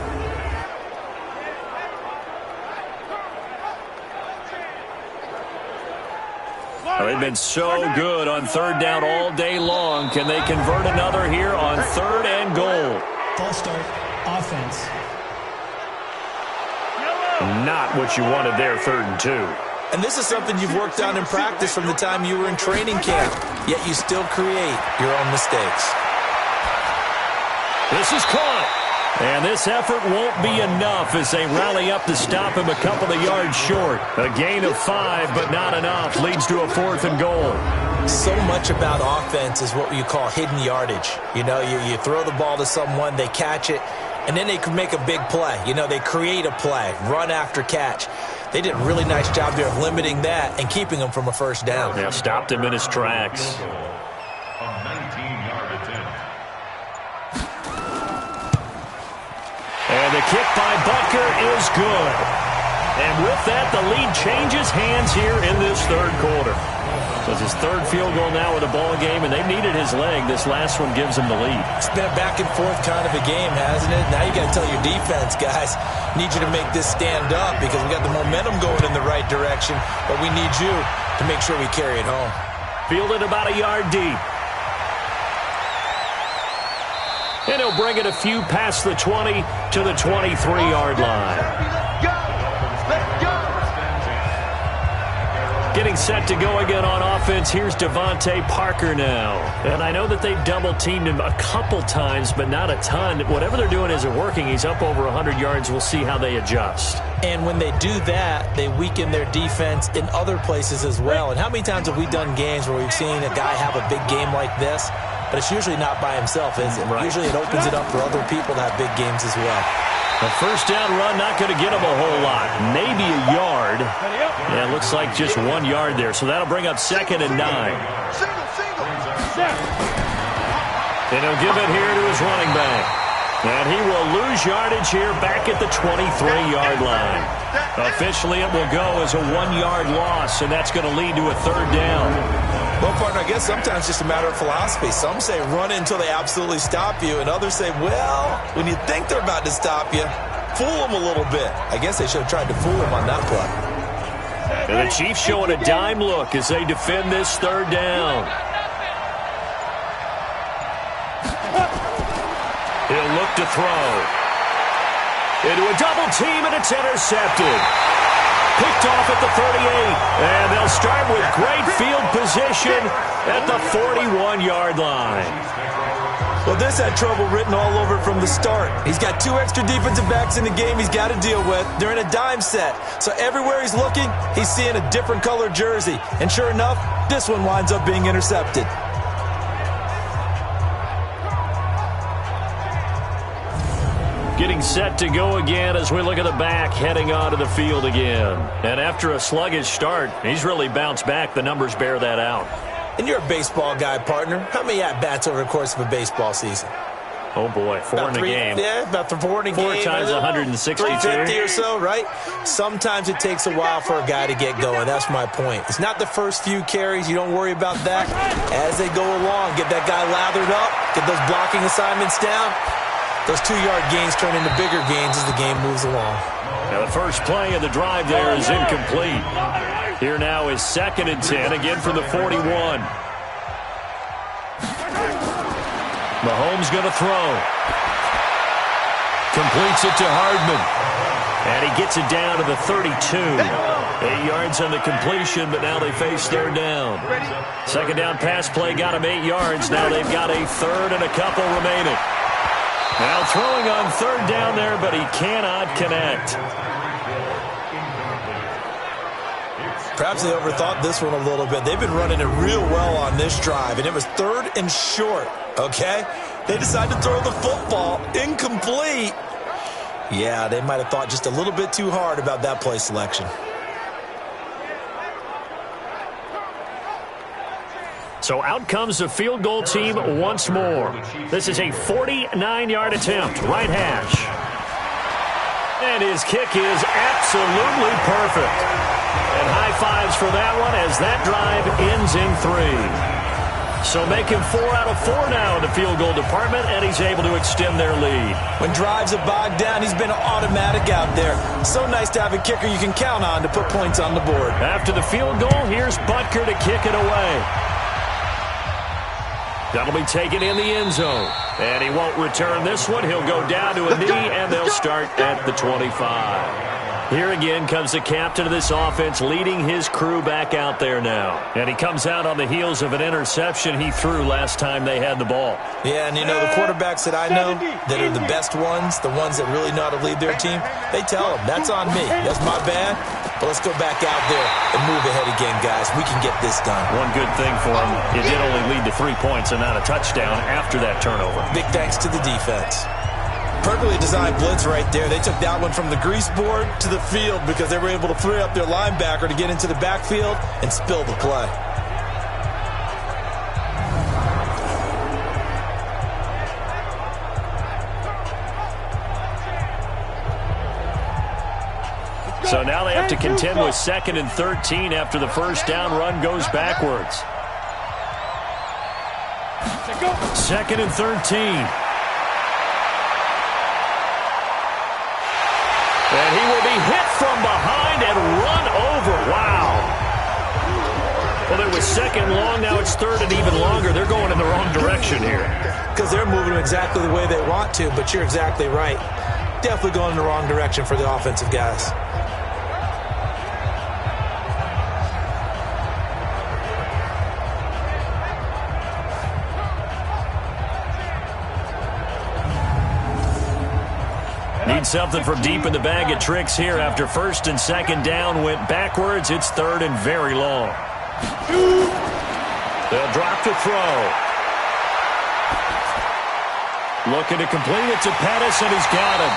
They've been so good on 3rd down all day long. Can they convert another here on 3rd and goal? False start, offense. Not what you wanted there, 3rd and 2. And this is something you've worked on in practice from the time you were in training camp, yet you still create your own mistakes. This is caught. And this effort won't be enough as they rally up to stop him a couple of yards short. A gain of 5, but not enough. Leads to a 4th and goal. So much about offense is what you call hidden yardage. You know, you throw the ball to someone, they catch it, and then they can make a big play. You know, they create a play, run after catch. They did a really nice job there of limiting that and keeping him from a 1st down. Yeah, stopped him in his tracks. A 19-yard attempt. And they kick by Butker is good. And with that, the lead changes hands here in this third quarter. So it's his third field goal now with a ball game, and they've needed his leg. This last one gives him the lead. It's been a back-and-forth kind of a game, hasn't it? Now you got to tell your defense, guys, need you to make this stand up because we got the momentum going in the right direction, but we need you to make sure we carry it home. Fielded about a yard deep. And he'll bring it a few past the 20 to the 23-yard line. Getting set to go again on offense. Here's Devontae Parker now. And I know that they've double-teamed him a couple times, but not a ton. Whatever they're doing isn't working. He's up over 100 yards. We'll see how they adjust. And when they do that, they weaken their defense in other places as well. And how many times have we done games where we've seen a guy have a big game like this? But it's usually not by himself, is it? Right. Usually it opens it up for other people to have big games as well. A first down run, not going to get him a whole lot. Maybe a yard. Yeah, it looks like just 1 yard there. So that'll bring up 2nd and 9. And he'll give it here to his running back. And he will lose yardage here back at the 23-yard line. Officially, it will go as a 1-yard loss, and that's going to lead to a third down. Well, partner, I guess sometimes it's just a matter of philosophy. Some say run until they absolutely stop you, and others say, well, when you think they're about to stop you, fool them a little bit. I guess they should have tried to fool him on that play. And the Chiefs showing a dime look as they defend this third down. He'll look to throw. Into a double team, and it's intercepted. Picked off at the 38. And they'll start with great field position at the 41-yard line. Well, this had trouble written all over from the start. He's got 2 extra defensive backs in the game he's got to deal with. They're in a dime set. So everywhere he's looking, he's seeing a different colored jersey. And sure enough, this one winds up being intercepted. Getting set to go again as we look at the back heading onto the field again. And after a sluggish start, he's really bounced back. The numbers bear that out. And you're a baseball guy, partner. How many at-bats over the course of a baseball season? Oh, boy, 4 in a game. Yeah, about 4 in a game. 4 times 162. 350 or so, right? Sometimes it takes a while for a guy to get going. That's my point. It's not the first few carries. You don't worry about that. As they go along, get that guy lathered up, get those blocking assignments down. Those 2-yard gains turn into bigger gains as the game moves along. Now the first play of the drive there is incomplete. Here now is 2nd and 10, again from the 41. Mahomes going to throw. Completes it to Hardman. And he gets it down to the 32. 8 yards on the completion, but now they face third down. Second down pass play got him 8 yards. Now they've got a third and a couple remaining. Now throwing on third down there, but he cannot connect. Perhaps they overthought this one a little bit. They've been running it real well on this drive, and it was 3rd and short, okay? They decided to throw the football incomplete. Yeah, they might have thought just a little bit too hard about that play selection. So out comes the field goal team once more. This is a 49-yard attempt, right hash. And his kick is absolutely perfect. And high fives for that one as that drive ends in 3. So making 4 out of 4 now in the field goal department, and he's able to extend their lead. When drives are bogged down, he's been automatic out there. So nice to have a kicker you can count on to put points on the board. After the field goal, here's Butker to kick it away. That'll be taken in the end zone. And he won't return this one. He'll go down to a knee, and they'll start at the 25. Here again comes the captain of this offense, leading his crew back out there now. And he comes out on the heels of an interception he threw last time they had the ball. Yeah, and you know, the quarterbacks that I know that are the best ones, the ones that really know how to lead their team, they tell them, that's on me. That's my bad. But let's go back out there and move ahead again, guys. We can get this done. One good thing for him, it did only lead to 3 points and not a touchdown after that turnover. Big thanks to the defense. Perfectly designed blitz right there. They took that one from the grease board to the field because they were able to free up their linebacker to get into the backfield and spill the play. So now they have to contend with 2nd and 13 after the first down run goes backwards. 2nd and 13. And he will be hit from behind and run over. Wow. Well, it was 2nd long. Now it's 3rd and even longer. They're going in the wrong direction here. Because they're moving exactly the way they want to, but you're exactly right. Definitely going in the wrong direction for the offensive guys. Need something from deep in the bag of tricks here after 1st and 2nd down went backwards. It's 3rd and very long. They'll drop the throw. Looking to complete it to Pettis, and he's got him.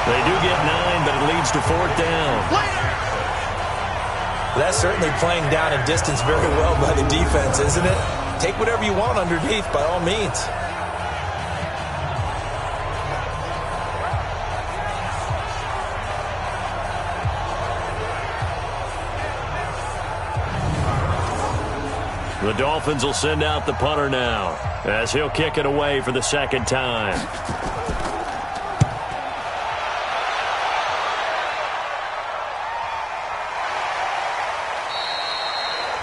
They do get 9, but it leads to 4th down. That's certainly playing down in distance very well by the defense, isn't it? Take whatever you want underneath, by all means. The Dolphins will send out the punter now as he'll kick it away for the 2nd time.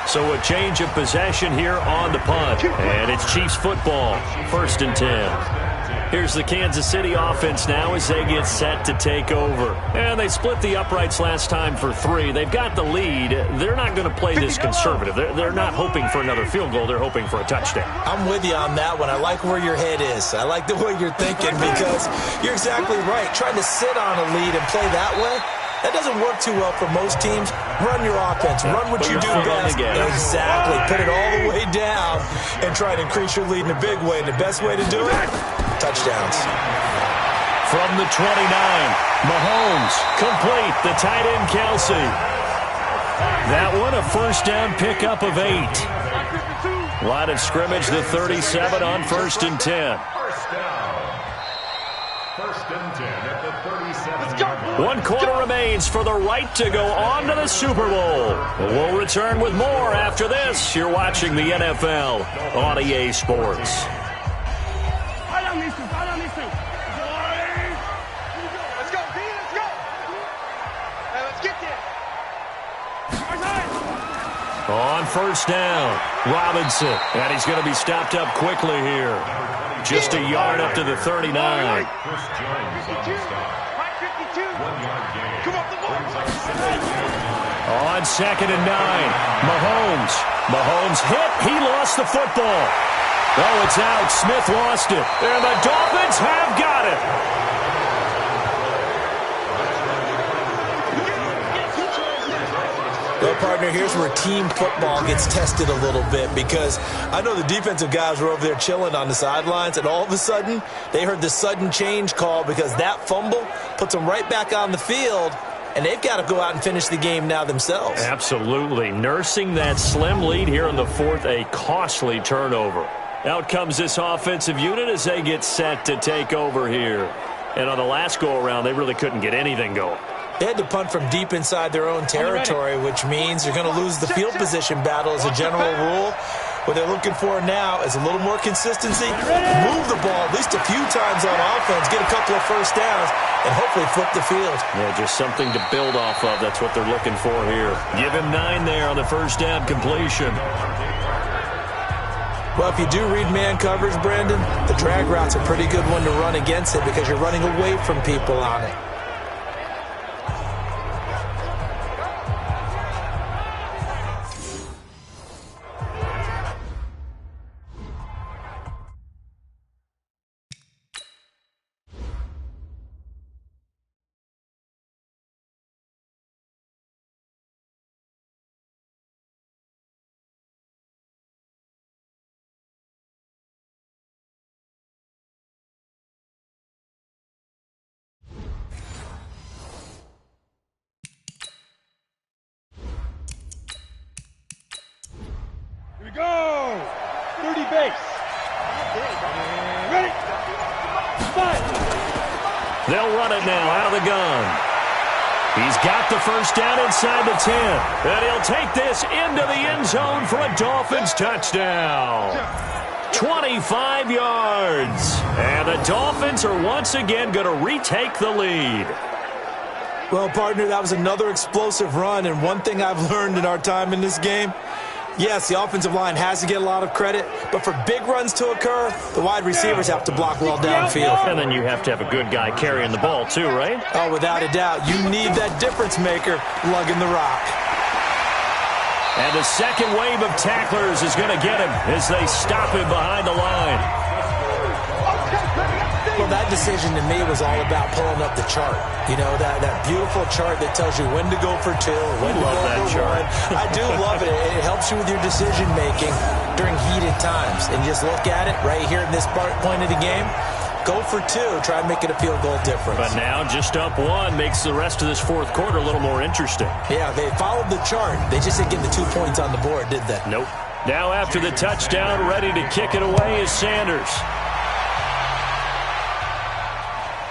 So a change of possession here on the punt. And it's Chiefs football, 1st and 10. Here's the Kansas City offense now as they get set to take over. And they split the uprights last time for 3. They've got the lead. They're not going to play this conservative. They're not hoping for another field goal. They're hoping for a touchdown. I'm with you on that one. I like where your head is. I like the way you're thinking because you're exactly right. Trying to sit on a lead and play that way, that doesn't work too well for most teams. Run your offense. Run what you do best. Exactly. Put it all the way down and try to increase your lead in a big way. And the best way to do it? Touchdowns. From the 29, Mahomes complete. The tight end, Kelsey. That one a 1st down pickup of 8. Line of scrimmage, the 37 on 1st and 10. 1st and 10 at the 37. 1 quarter remains for the right to go on to the Super Bowl. We'll return with more after this. You're watching the NFL on EA Sports. On 1st down, Robinson. And he's going to be stopped up quickly here. Just a yard up to the 39. Chris Jones on the stop. 1 yard gain. On 2nd and 9, Mahomes. Mahomes hit. He lost the football. Oh, it's out. Smith lost it. And the Dolphins have got it. Well, partner, here's where team football gets tested a little bit because I know the defensive guys were over there chilling on the sidelines, and all of a sudden, they heard the sudden change call because that fumble puts them right back on the field, and they've got to go out and finish the game now themselves. Absolutely. Nursing that slim lead here in the 4th, a costly turnover. Out comes this offensive unit as they get set to take over here. And on the last go-around, they really couldn't get anything going. They had to punt from deep inside their own territory, which means you're going to lose the field position battle as a general rule. What they're looking for now is a little more consistency, move the ball at least a few times on offense, get a couple of 1st downs, and hopefully flip the field. Yeah, just something to build off of. That's what they're looking for here. Give him 9 there on the 1st down completion. Well, if you do read man coverage, Brandon, the drag route's a pretty good one to run against it because you're running away from people on it. Go! 30 base. Ready? 5, They'll run it now out of the gun. He's got the first down inside the 10. And he'll take this into the end zone for a Dolphins touchdown. 25 yards. And the Dolphins are once again going to retake the lead. Well, partner, that was another explosive run, and one thing I've learned in our time in this game, yes, the offensive line has to get a lot of credit, but for big runs to occur, the wide receivers have to block well downfield. And then you have to have a good guy carrying the ball too, right? Oh, without a doubt. You need that difference maker lugging the rock. And the second wave of tacklers is going to get him as they stop him behind the line. Well, that decision to me was all about pulling up the chart. You know, that beautiful chart that tells you when to go for two, when to go for one. I do love it. It helps you with your decision-making during heated times. And just look at it right here in this point of the game. Go for two. Try and make it a field goal difference. But now just up one makes the rest of this fourth quarter a little more interesting. Yeah, they followed the chart. They just didn't get the 2 points on the board, did they? Nope. Now after the touchdown, ready to kick it away is Sanders.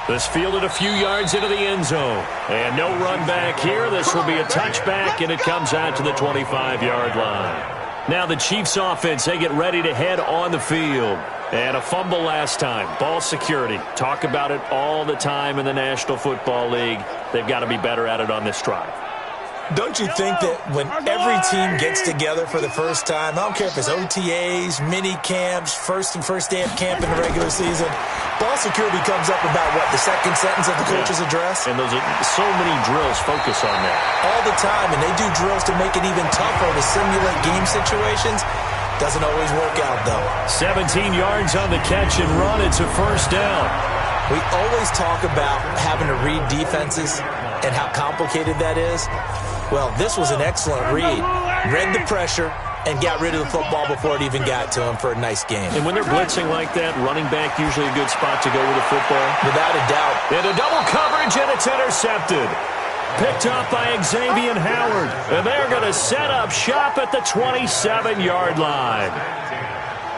This fielded a few yards into the end zone. And no run back here. This will be a touchback, and it comes out to the 25-yard line. Now the Chiefs offense, they get ready to head on the field. And a fumble last time. Ball security. Talk about it all the time in the National Football League. They've got to be better at it on this drive. Don't you think that when every team gets together for the first time, I don't care if it's OTAs, mini camps, first day of camp in the regular season, ball security comes up about, what, the second sentence of the coach's address? And those are so many drills focus on that. All the time, and they do drills to make it even tougher to simulate game situations. Doesn't always work out, though. 17 yards on the catch and run. It's a first down. We always talk about having to read defenses and how complicated that is. Well, this was an excellent read. Read the pressure and got rid of the football before it even got to him for a nice game. And when they're blitzing like that, running back usually a good spot to go with the football. Without a doubt. Into double coverage, and it's intercepted. Picked up by Xavier Howard. And they're going to set up shop at the 27-yard line.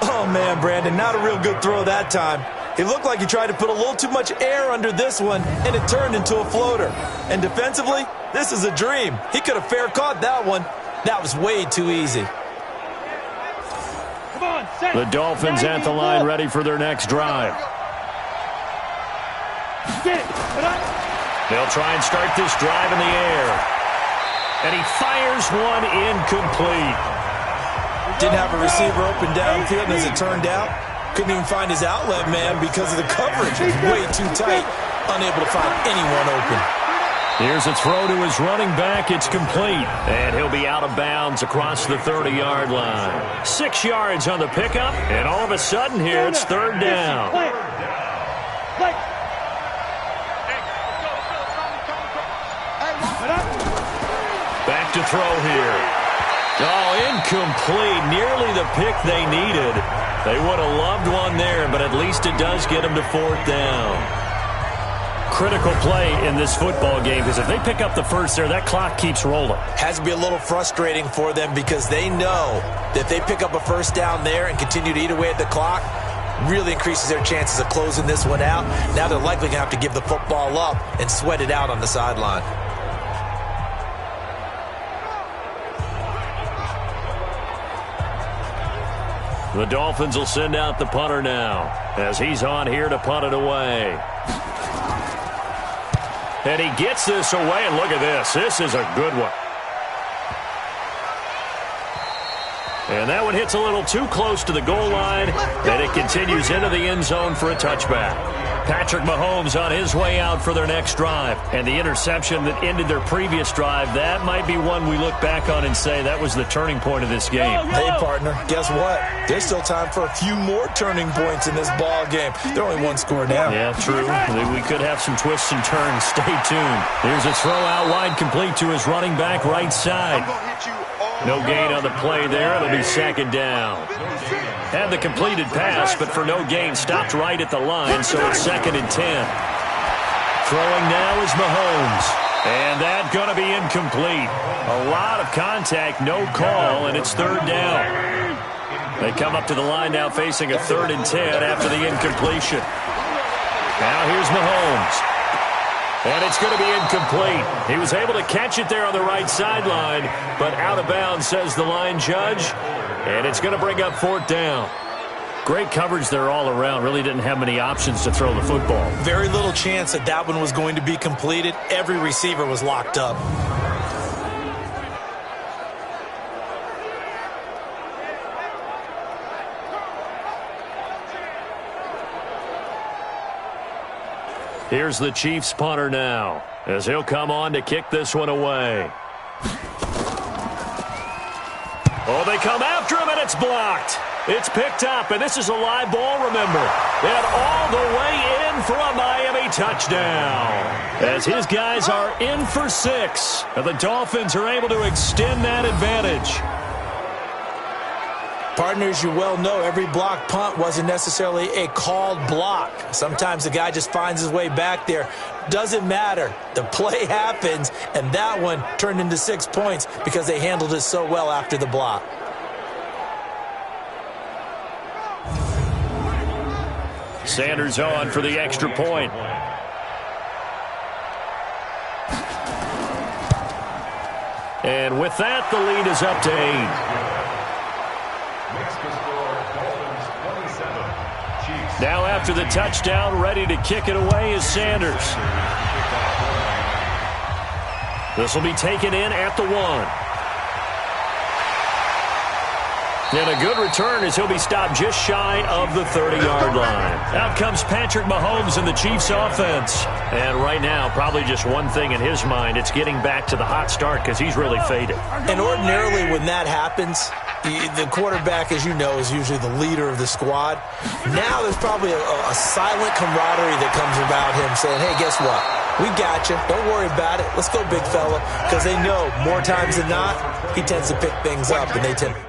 Oh, man, Brandon, not a real good throw that time. It looked like he tried to put a little too much air under this one, and it turned into a floater. And defensively, this is a dream. He could have fair caught that one. That was way too easy. The Dolphins at the line, ready for their next drive. They'll try and start this drive in the air. And he fires one incomplete. Didn't have a receiver open downfield, and as it turned out, couldn't even find his outlet man because of the coverage. It was way too tight, unable to find anyone open. Here's a throw to his running back. It's complete. And he'll be out of bounds across the 30-yard line. 6 yards on the pickup, and all of a sudden here it's third down. Back to throw here. Oh, incomplete. Nearly the pick they needed. They would have loved one there, but at least it does get them to fourth down. Critical play in this football game, because if they pick up the first there, that clock keeps rolling. Has to be a little frustrating for them because they know that if they pick up a first down there and continue to eat away at the clock, really increases their chances of closing this one out. Now they're likely going to have to give the football up and sweat it out on the sideline. The Dolphins will send out the punter now as he's on here to punt it away. And he gets this away, and look at this. This is a good one. And that one hits a little too close to the goal line, and it continues into the end zone for a touchback. Patrick Mahomes on his way out for their next drive. And the interception that ended their previous drive, that might be one we look back on and say that was the turning point of this game. Hey, partner, guess what? There's still time for a few more turning points in this ball game. They're only one score down. Yeah, true. We could have some twists and turns. Stay tuned. Here's a throw out wide, complete to his running back right side. No gain on the play there. It'll be second down. Had the completed pass, but for no gain, stopped right at the line, so it's 2nd and 10. Throwing now is Mahomes. And that's going to be incomplete. A lot of contact, no call, and it's third down. They come up to the line now facing a 3rd and 10 after the incompletion. Now here's Mahomes. And it's going to be incomplete. He was able to catch it there on the right sideline, but out of bounds, says the line judge. And it's going to bring up 4th down. Great coverage there all around. Really didn't have many options to throw the football. Very little chance that that one was going to be completed. Every receiver was locked up. Here's the Chiefs punter now, as he'll come on to kick this one away. Oh, they come after him, and it's blocked. It's picked up, and this is a live ball, remember. And all the way in for a Miami touchdown. As his guys are in for 6, and the Dolphins are able to extend that advantage. Partners, you well know every block punt wasn't necessarily a called block. Sometimes the guy just finds his way back there. Doesn't matter. The play happens, and that one turned into 6 points because they handled it so well after the block. Sanders on for the extra point. And with that, the lead is up to 8. Now after the touchdown, ready to kick it away is Sanders. This will be taken in at the 1. And a good return as he'll be stopped just shy of the 30-yard line. Out comes Patrick Mahomes in the Chiefs offense. And right now, probably just one thing in his mind. It's getting back to the hot start because he's really faded. And ordinarily when that happens, the quarterback, as you know, is usually the leader of the squad. Now there's probably a silent camaraderie that comes about him saying, hey, guess what? We got you. Don't worry about it. Let's go, big fella. Because they know more times than not, he tends to pick things up, and they tend to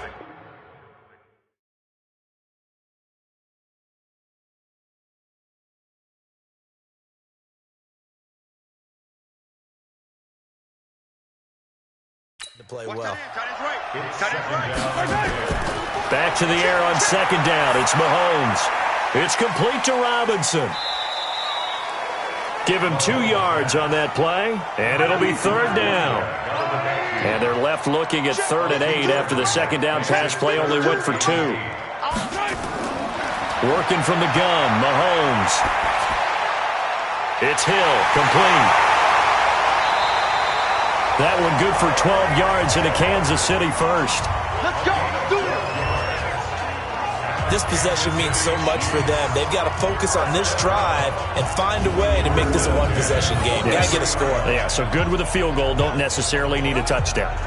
play well. Back to the air on 2nd down. It's Mahomes. It's complete to Robinson. Give him 2 yards on that play, and it'll be 3rd down. And they're left looking at 3rd and 8 after the 2nd down pass play only went for 2. Working from the gun, Mahomes. It's Hill, complete. That one good for 12 yards into Kansas City first. Let's go. Do it. This possession means so much for them. They've got to focus on this drive and find a way to make this a one-possession game. Got to get a score. Yeah, so good with a field goal. Don't necessarily need a touchdown.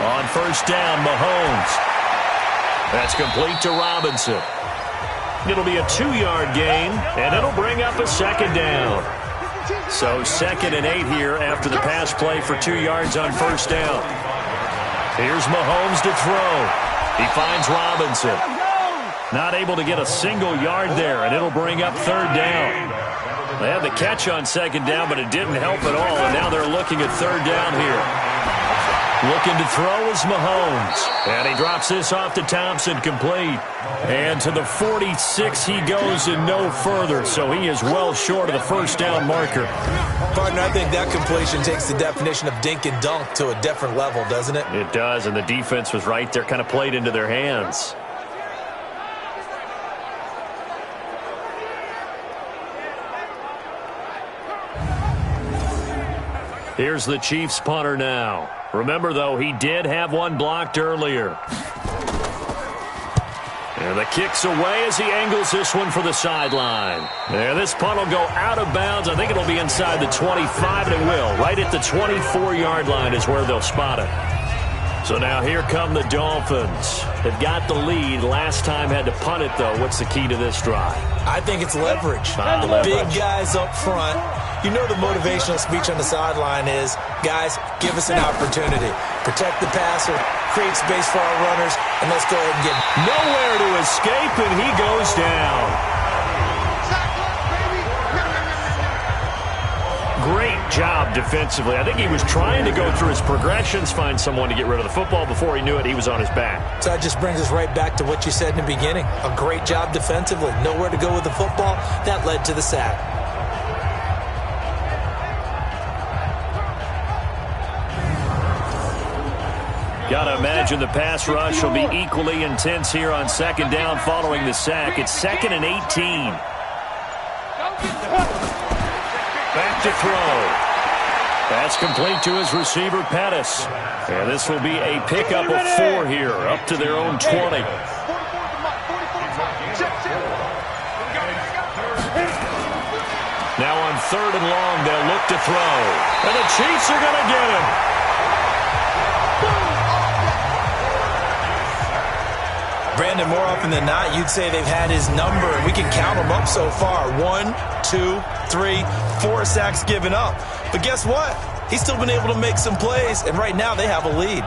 On 1st down, Mahomes. That's complete to Robinson. It'll be a 2-yard gain, and it'll bring up a 2nd down. So 2nd and 8 here after the pass play for 2 yards on 1st down. Here's Mahomes to throw. He finds Robinson. Not able to get a single yard there, and it'll bring up 3rd down. They had the catch on 2nd down, but it didn't help at all, and now they're looking at 3rd down here. Looking to throw is Mahomes. And he drops this off to Thompson, complete. And to the 46 he goes and no further. So he is well short of the 1st down marker. Partner, I think that completion takes the definition of dink and dunk to a different level, doesn't it? It does, and the defense was right there, kind of played into their hands. Here's the Chiefs punter now. Remember, though, he did have one blocked earlier. And the kick's away as he angles this one for the sideline. And this punt will go out of bounds. I think it'll be inside the 25, and it will. Right at the 24-yard line is where they'll spot it. So now here come the Dolphins. They've got the lead. Last time had to punt it, though. What's the key to this drive? I think it's leverage. Big guys up front. You know the motivational speech on the sideline is, guys, give us an opportunity. Protect the passer, create space for our runners, and let's go ahead and get him. Nowhere to escape, and he goes down. job defensively. I think he was trying to go through his progressions, find someone to get rid of the football. Before he knew it, he was on his back. So that just brings us right back to what you said in the beginning. A great job defensively. Nowhere to go with the football. That led to the sack. Got to imagine the pass rush will be equally intense here on second down following the sack. It's 2nd and 18. Back to throw. That's complete to his receiver, Pettis. And this will be a pickup of 4 here, up to their own 20. Now on 3rd and long, they'll look to throw. And the Chiefs are going to get him. Brandon, more often than not, you'd say they've had his number, and we can count them up so far. 1, 2, 3, 4 sacks given up. But guess what? He's still been able to make some plays, and right now they have a lead.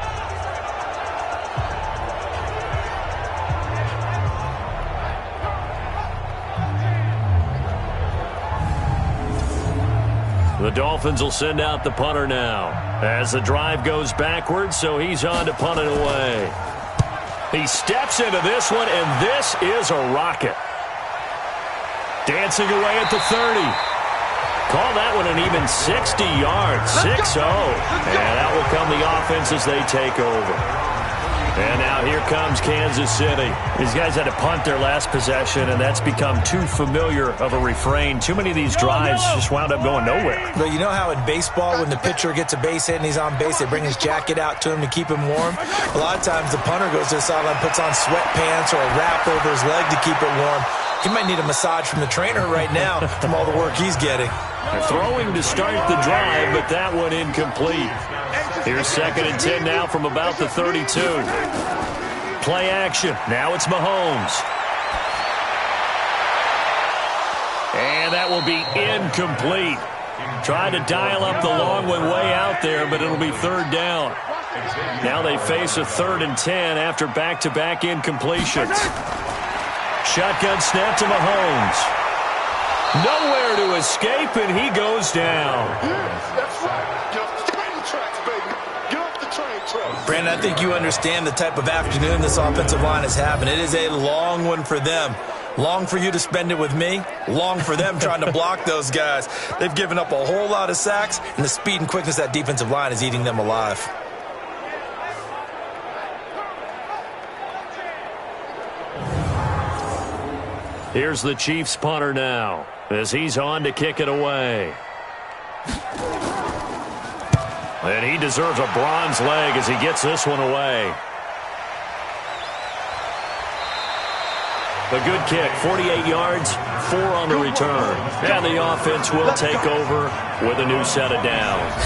The Dolphins will send out the punter now as the drive goes backwards, so he's on to punt it away. He steps into this one, and this is a rocket. Dancing away at the 30. Call that one an even 60 yards, 6-0. And that will come the offense as they take over. And now here comes Kansas City. These guys had to punt their last possession, and that's become too familiar of a refrain. Too many of these drives just wound up going nowhere. But you know how in baseball, when the pitcher gets a base hit and he's on base, they bring his jacket out to him to keep him warm? A lot of times the punter goes to the sideline, puts on sweatpants or a wrap over his leg to keep it warm. He might need a massage from the trainer right now from all the work he's getting. They're throwing to start the drive, but that one incomplete. Here's 2nd and 10 now from about the 32. Play action. Now it's Mahomes. And that will be incomplete. Trying to dial up the long one way out there, but it'll be 3rd down. Now they face a 3rd and 10 after back-to-back incompletions. Shotgun snap to Mahomes. Nowhere to escape, and he goes down. That's right. Get off the train tracks, baby. Get off the train tracks. Brandon, I think you understand the type of afternoon this offensive line is having. It is a long one for them. Long for you to spend it with me. Long for them trying to block those guys. They've given up a whole lot of sacks, and the speed and quickness of that defensive line is eating them alive. Here's the Chiefs punter now as he's on to kick it away. And he deserves a bronze leg as he gets this one away. A good kick, 48 yards, 4 on the return. And the offense will take over with a new set of downs.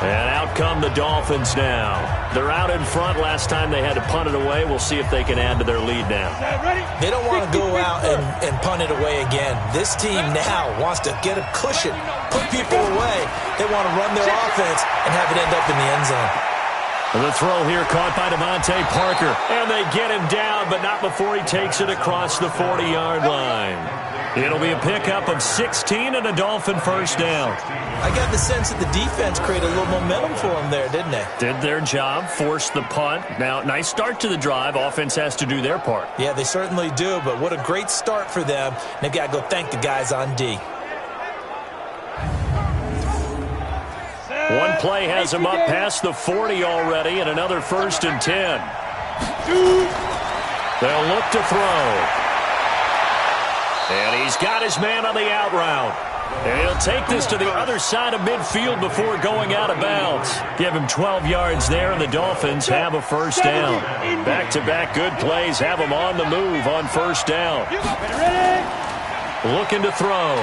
And out come the Dolphins now. They're out in front. Last time they had to punt it away. We'll see if they can add to their lead now. They don't want to go out and punt it away again. This team now wants to get a cushion, put people away. They want to run their offense and have it end up in the end zone. The throw here caught by Devontae Parker. And they get him down, but not before he takes it across the 40-yard line. It'll be a pickup of 16 and a Dolphin 1st down. I got the sense that the defense created a little momentum for them there, didn't they? Did their job, forced the punt. Now, nice start to the drive. Offense has to do their part. Yeah, they certainly do, but what a great start for them. They've got to go thank the guys on D. One play has him up past the 40 already, and another 1st and 10. They'll look to throw. And he's got his man on the out route. And he'll take this to the other side of midfield before going out of bounds. Give him 12 yards there, and the Dolphins have a 1st down. Back-to-back good plays have them on the move on 1st down. Looking to throw.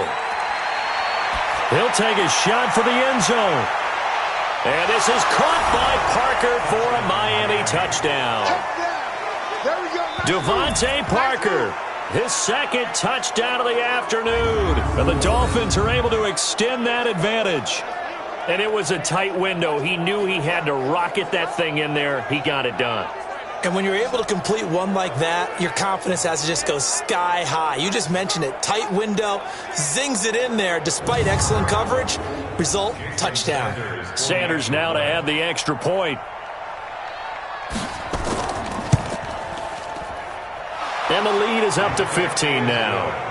He'll take a shot for the end zone. And this is caught by Parker for a Miami touchdown. Devontae Parker, his 2nd touchdown of the afternoon. And the Dolphins are able to extend that advantage. And it was a tight window. He knew he had to rocket that thing in there. He got it done. And when you're able to complete one like that, your confidence has to just go sky high. You just mentioned it. Tight window, zings it in there despite excellent coverage. Result, touchdown. Sanders now to add the extra point. And the lead is up to 15 now.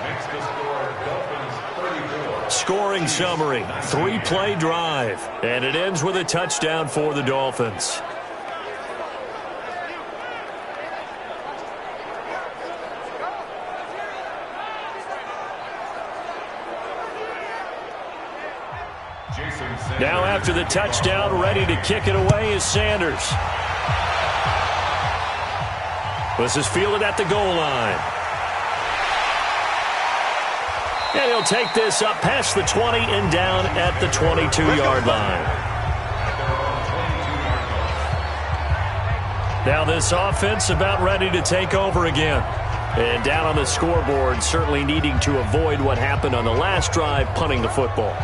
Makes the score Dolphins 34. Scoring summary, 3-play drive. And it ends with a touchdown for the Dolphins. Now after the touchdown, ready to kick it away is Sanders. This is fielded at the goal line. And he'll take this up past the 20 and down at the 22-yard line. Now this offense about ready to take over again. And down on the scoreboard, certainly needing to avoid what happened on the last drive, punting the football.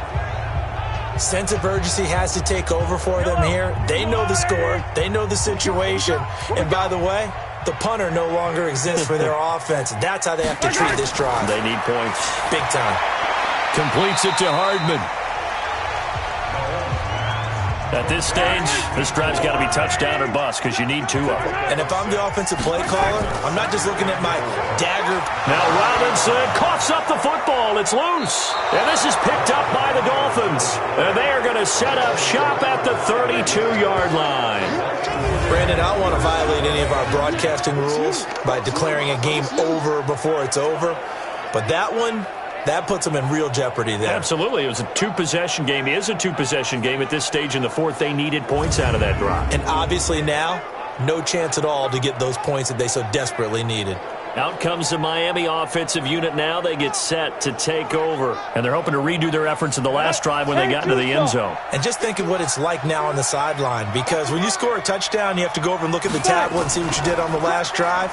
Sense of urgency has to take over for them here. They know the score. They know the situation. And by the way, the punter no longer exists for their offense. That's how they have to treat this drive. They need points. Big time. Completes it to Hardman. At this stage, this drive's got to be touchdown or bust because you need two of them. And if I'm the offensive play caller, I'm not just looking at my dagger. Now Robinson coughs up the football. It's loose. And this is picked up by the Dolphins. And they are going to set up shop at the 32-yard line. Brandon, I don't want to violate any of our broadcasting rules by declaring a game over before it's over. But that one, that puts them in real jeopardy there. Absolutely. It was a two-possession game. It is a two-possession game at this stage in the fourth. They needed points out of that drive. And obviously now, no chance at all to get those points that they so desperately needed. Out comes the Miami offensive unit now. They get set to take over. And they're hoping to redo their efforts in the last drive when they got into the end zone. And just think of what it's like now on the sideline. Because when you score a touchdown, you have to go over and look at the tablet and see what you did on the last drive.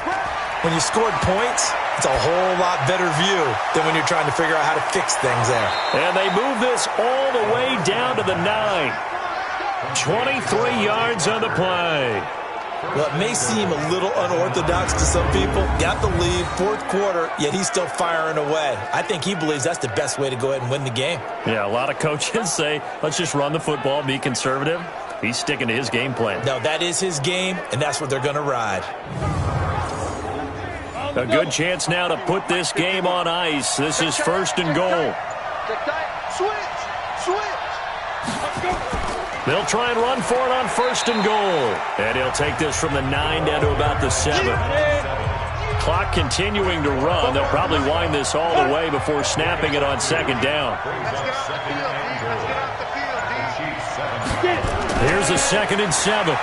When you scored points, it's a whole lot better view than when you're trying to figure out how to fix things there. And they move this all the way down to the 9. 23 yards on the play. Well, it may seem a little unorthodox to some people. Got the lead, fourth quarter, yet he's still firing away. I think he believes that's the best way to go ahead and win the game. Yeah, a lot of coaches say, let's just run the football, be conservative. He's sticking to his game plan. No, that is his game, and that's what they're going to ride. A good chance now to put this game on ice. This is first and goal. They'll try and run for it on first and goal. And he'll take this from the 9 down to about the 7. Clock continuing to run. They'll probably wind this all the way before snapping it on second down. Here's a 2nd and 7.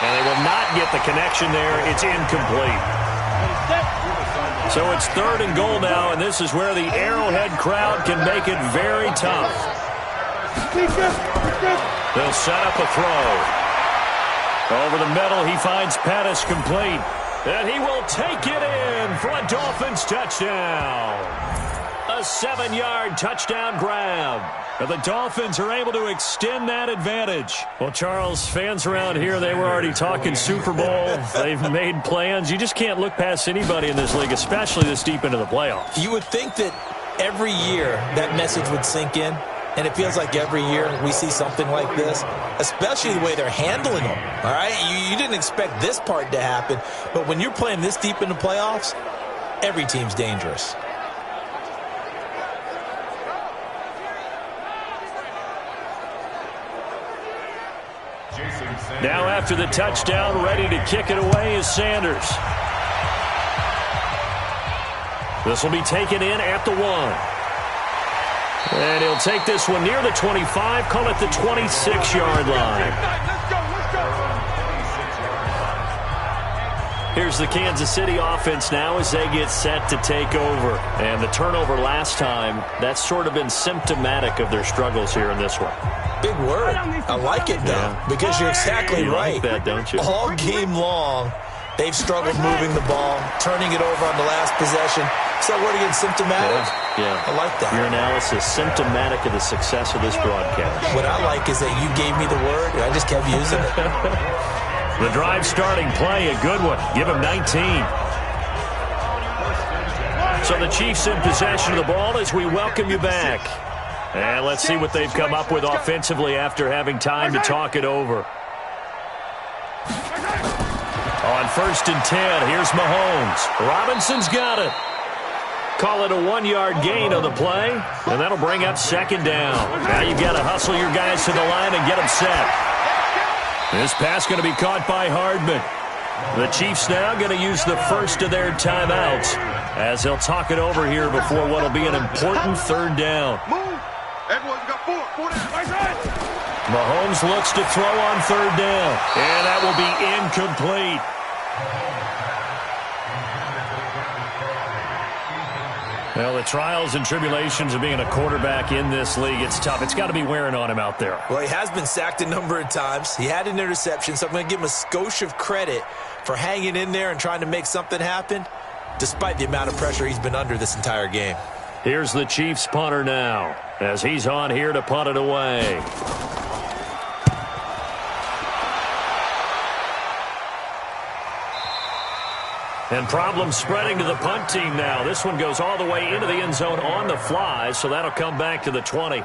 And they will not get the connection there. It's incomplete. So it's 3rd and goal now, and this is where the Arrowhead crowd can make it very tough. They'll set up a throw. Over the middle, he finds Pettis complete. And he will take it in for a Dolphins touchdown. A 7-yard touchdown grab. And the Dolphins are able to extend that advantage. Well, Charles, fans around here, they were already talking Super Bowl. They've made plans. You just can't look past anybody in this league, especially this deep into the playoffs. You would think that every year that message would sink in, and it feels like every year we see something like this, especially the way they're handling them, all right? You didn't expect this part to happen, but when you're playing this deep in the playoffs, every team's dangerous. Now after the touchdown, ready to kick it away is Sanders. This will be taken in at the 1. And he'll take this one near the 25, call it the 26-yard line. Here's the Kansas City offense now as they get set to take over. And the turnover last time, that's sort of been symptomatic of their struggles here in this one. Big word. I like it, though, because you're exactly right. Like that, don't you? All game long, they've struggled moving the ball, turning it over on the last possession. Is that word again, symptomatic? Yeah. I like that. Your analysis, symptomatic of the success of this broadcast. What I like is that you gave me the word, and I just kept using it. The drive starting play, a good one. Give him 19. So the Chiefs in possession of the ball as we welcome you back. And let's see what they've come up with offensively after having time to talk it over. On 1st and 10, here's Mahomes. Robinson's got it. Call it a 1-yard gain on the play, and that'll bring up 2nd down. Now you've got to hustle your guys to the line and get them set. This pass going to be caught by Hardman. The Chiefs now going to use the first of their timeouts as they'll talk it over here before what will be an important 3rd down. Everyone's got 4 down. Mahomes looks to throw on 3rd down, and that will be incomplete. Well, the trials and tribulations of being a quarterback in this league, it's tough. It's got to be wearing on him out there. Well, he has been sacked a number of times. He had an interception, so I'm going to give him a skosh of credit for hanging in there and trying to make something happen, despite the amount of pressure he's been under this entire game. Here's the Chiefs punter now, as he's on here to punt it away. And problems spreading to the punt team now. This one goes all the way into the end zone on the fly, so that'll come back to the 20.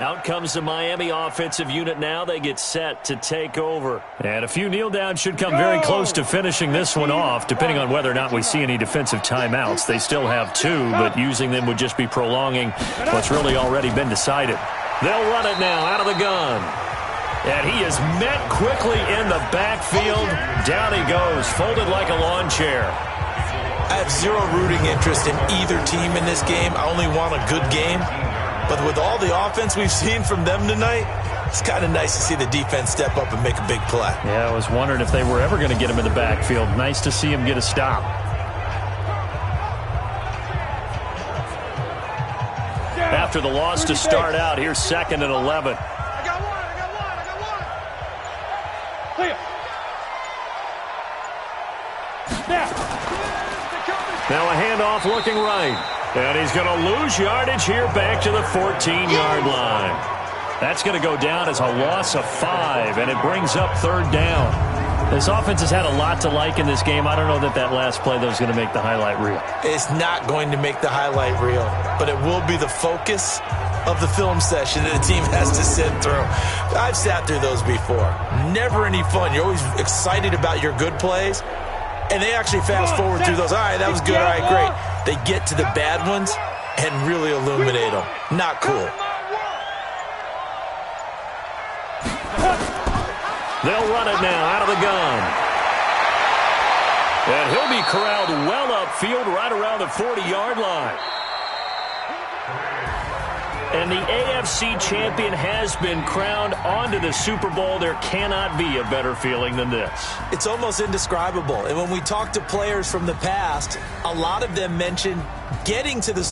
Out comes the Miami offensive unit now. They get set to take over. And a few kneel downs should come very close to finishing this one off, depending on whether or not we see any defensive timeouts. They still have 2, but using them would just be prolonging what's really already been decided. They'll run it now out of the gun. And he is met quickly in the backfield. Down he goes, folded like a lawn chair. I have zero rooting interest in either team in this game. I only want a good game. But with all the offense we've seen from them tonight, it's kind of nice to see the defense step up and make a big play. Yeah, I was wondering if they were ever going to get him in the backfield. Nice to see him get a stop. After the loss to start out, here's 2nd and 11. Now a handoff looking right. And he's going to lose yardage here back to the 14-yard line. That's going to go down as a loss of 5, and it brings up 3rd down. This offense has had a lot to like in this game. I don't know that that last play, though, is going to make the highlight reel. It's not going to make the highlight reel, but it will be the focus of the film session that the team has to sit through. I've sat through those before. Never any fun. You're always excited about your good plays, and they actually fast forward through those. All right, that was good. All right, great. They get to the bad ones and really illuminate them. Not cool. They'll run it now out of the gun. And he'll be corralled well upfield right around the 40-yard line. And the AFC champion has been crowned onto the Super Bowl. There cannot be a better feeling than this. It's almost indescribable. And when we talk to players from the past, a lot of them mention getting to the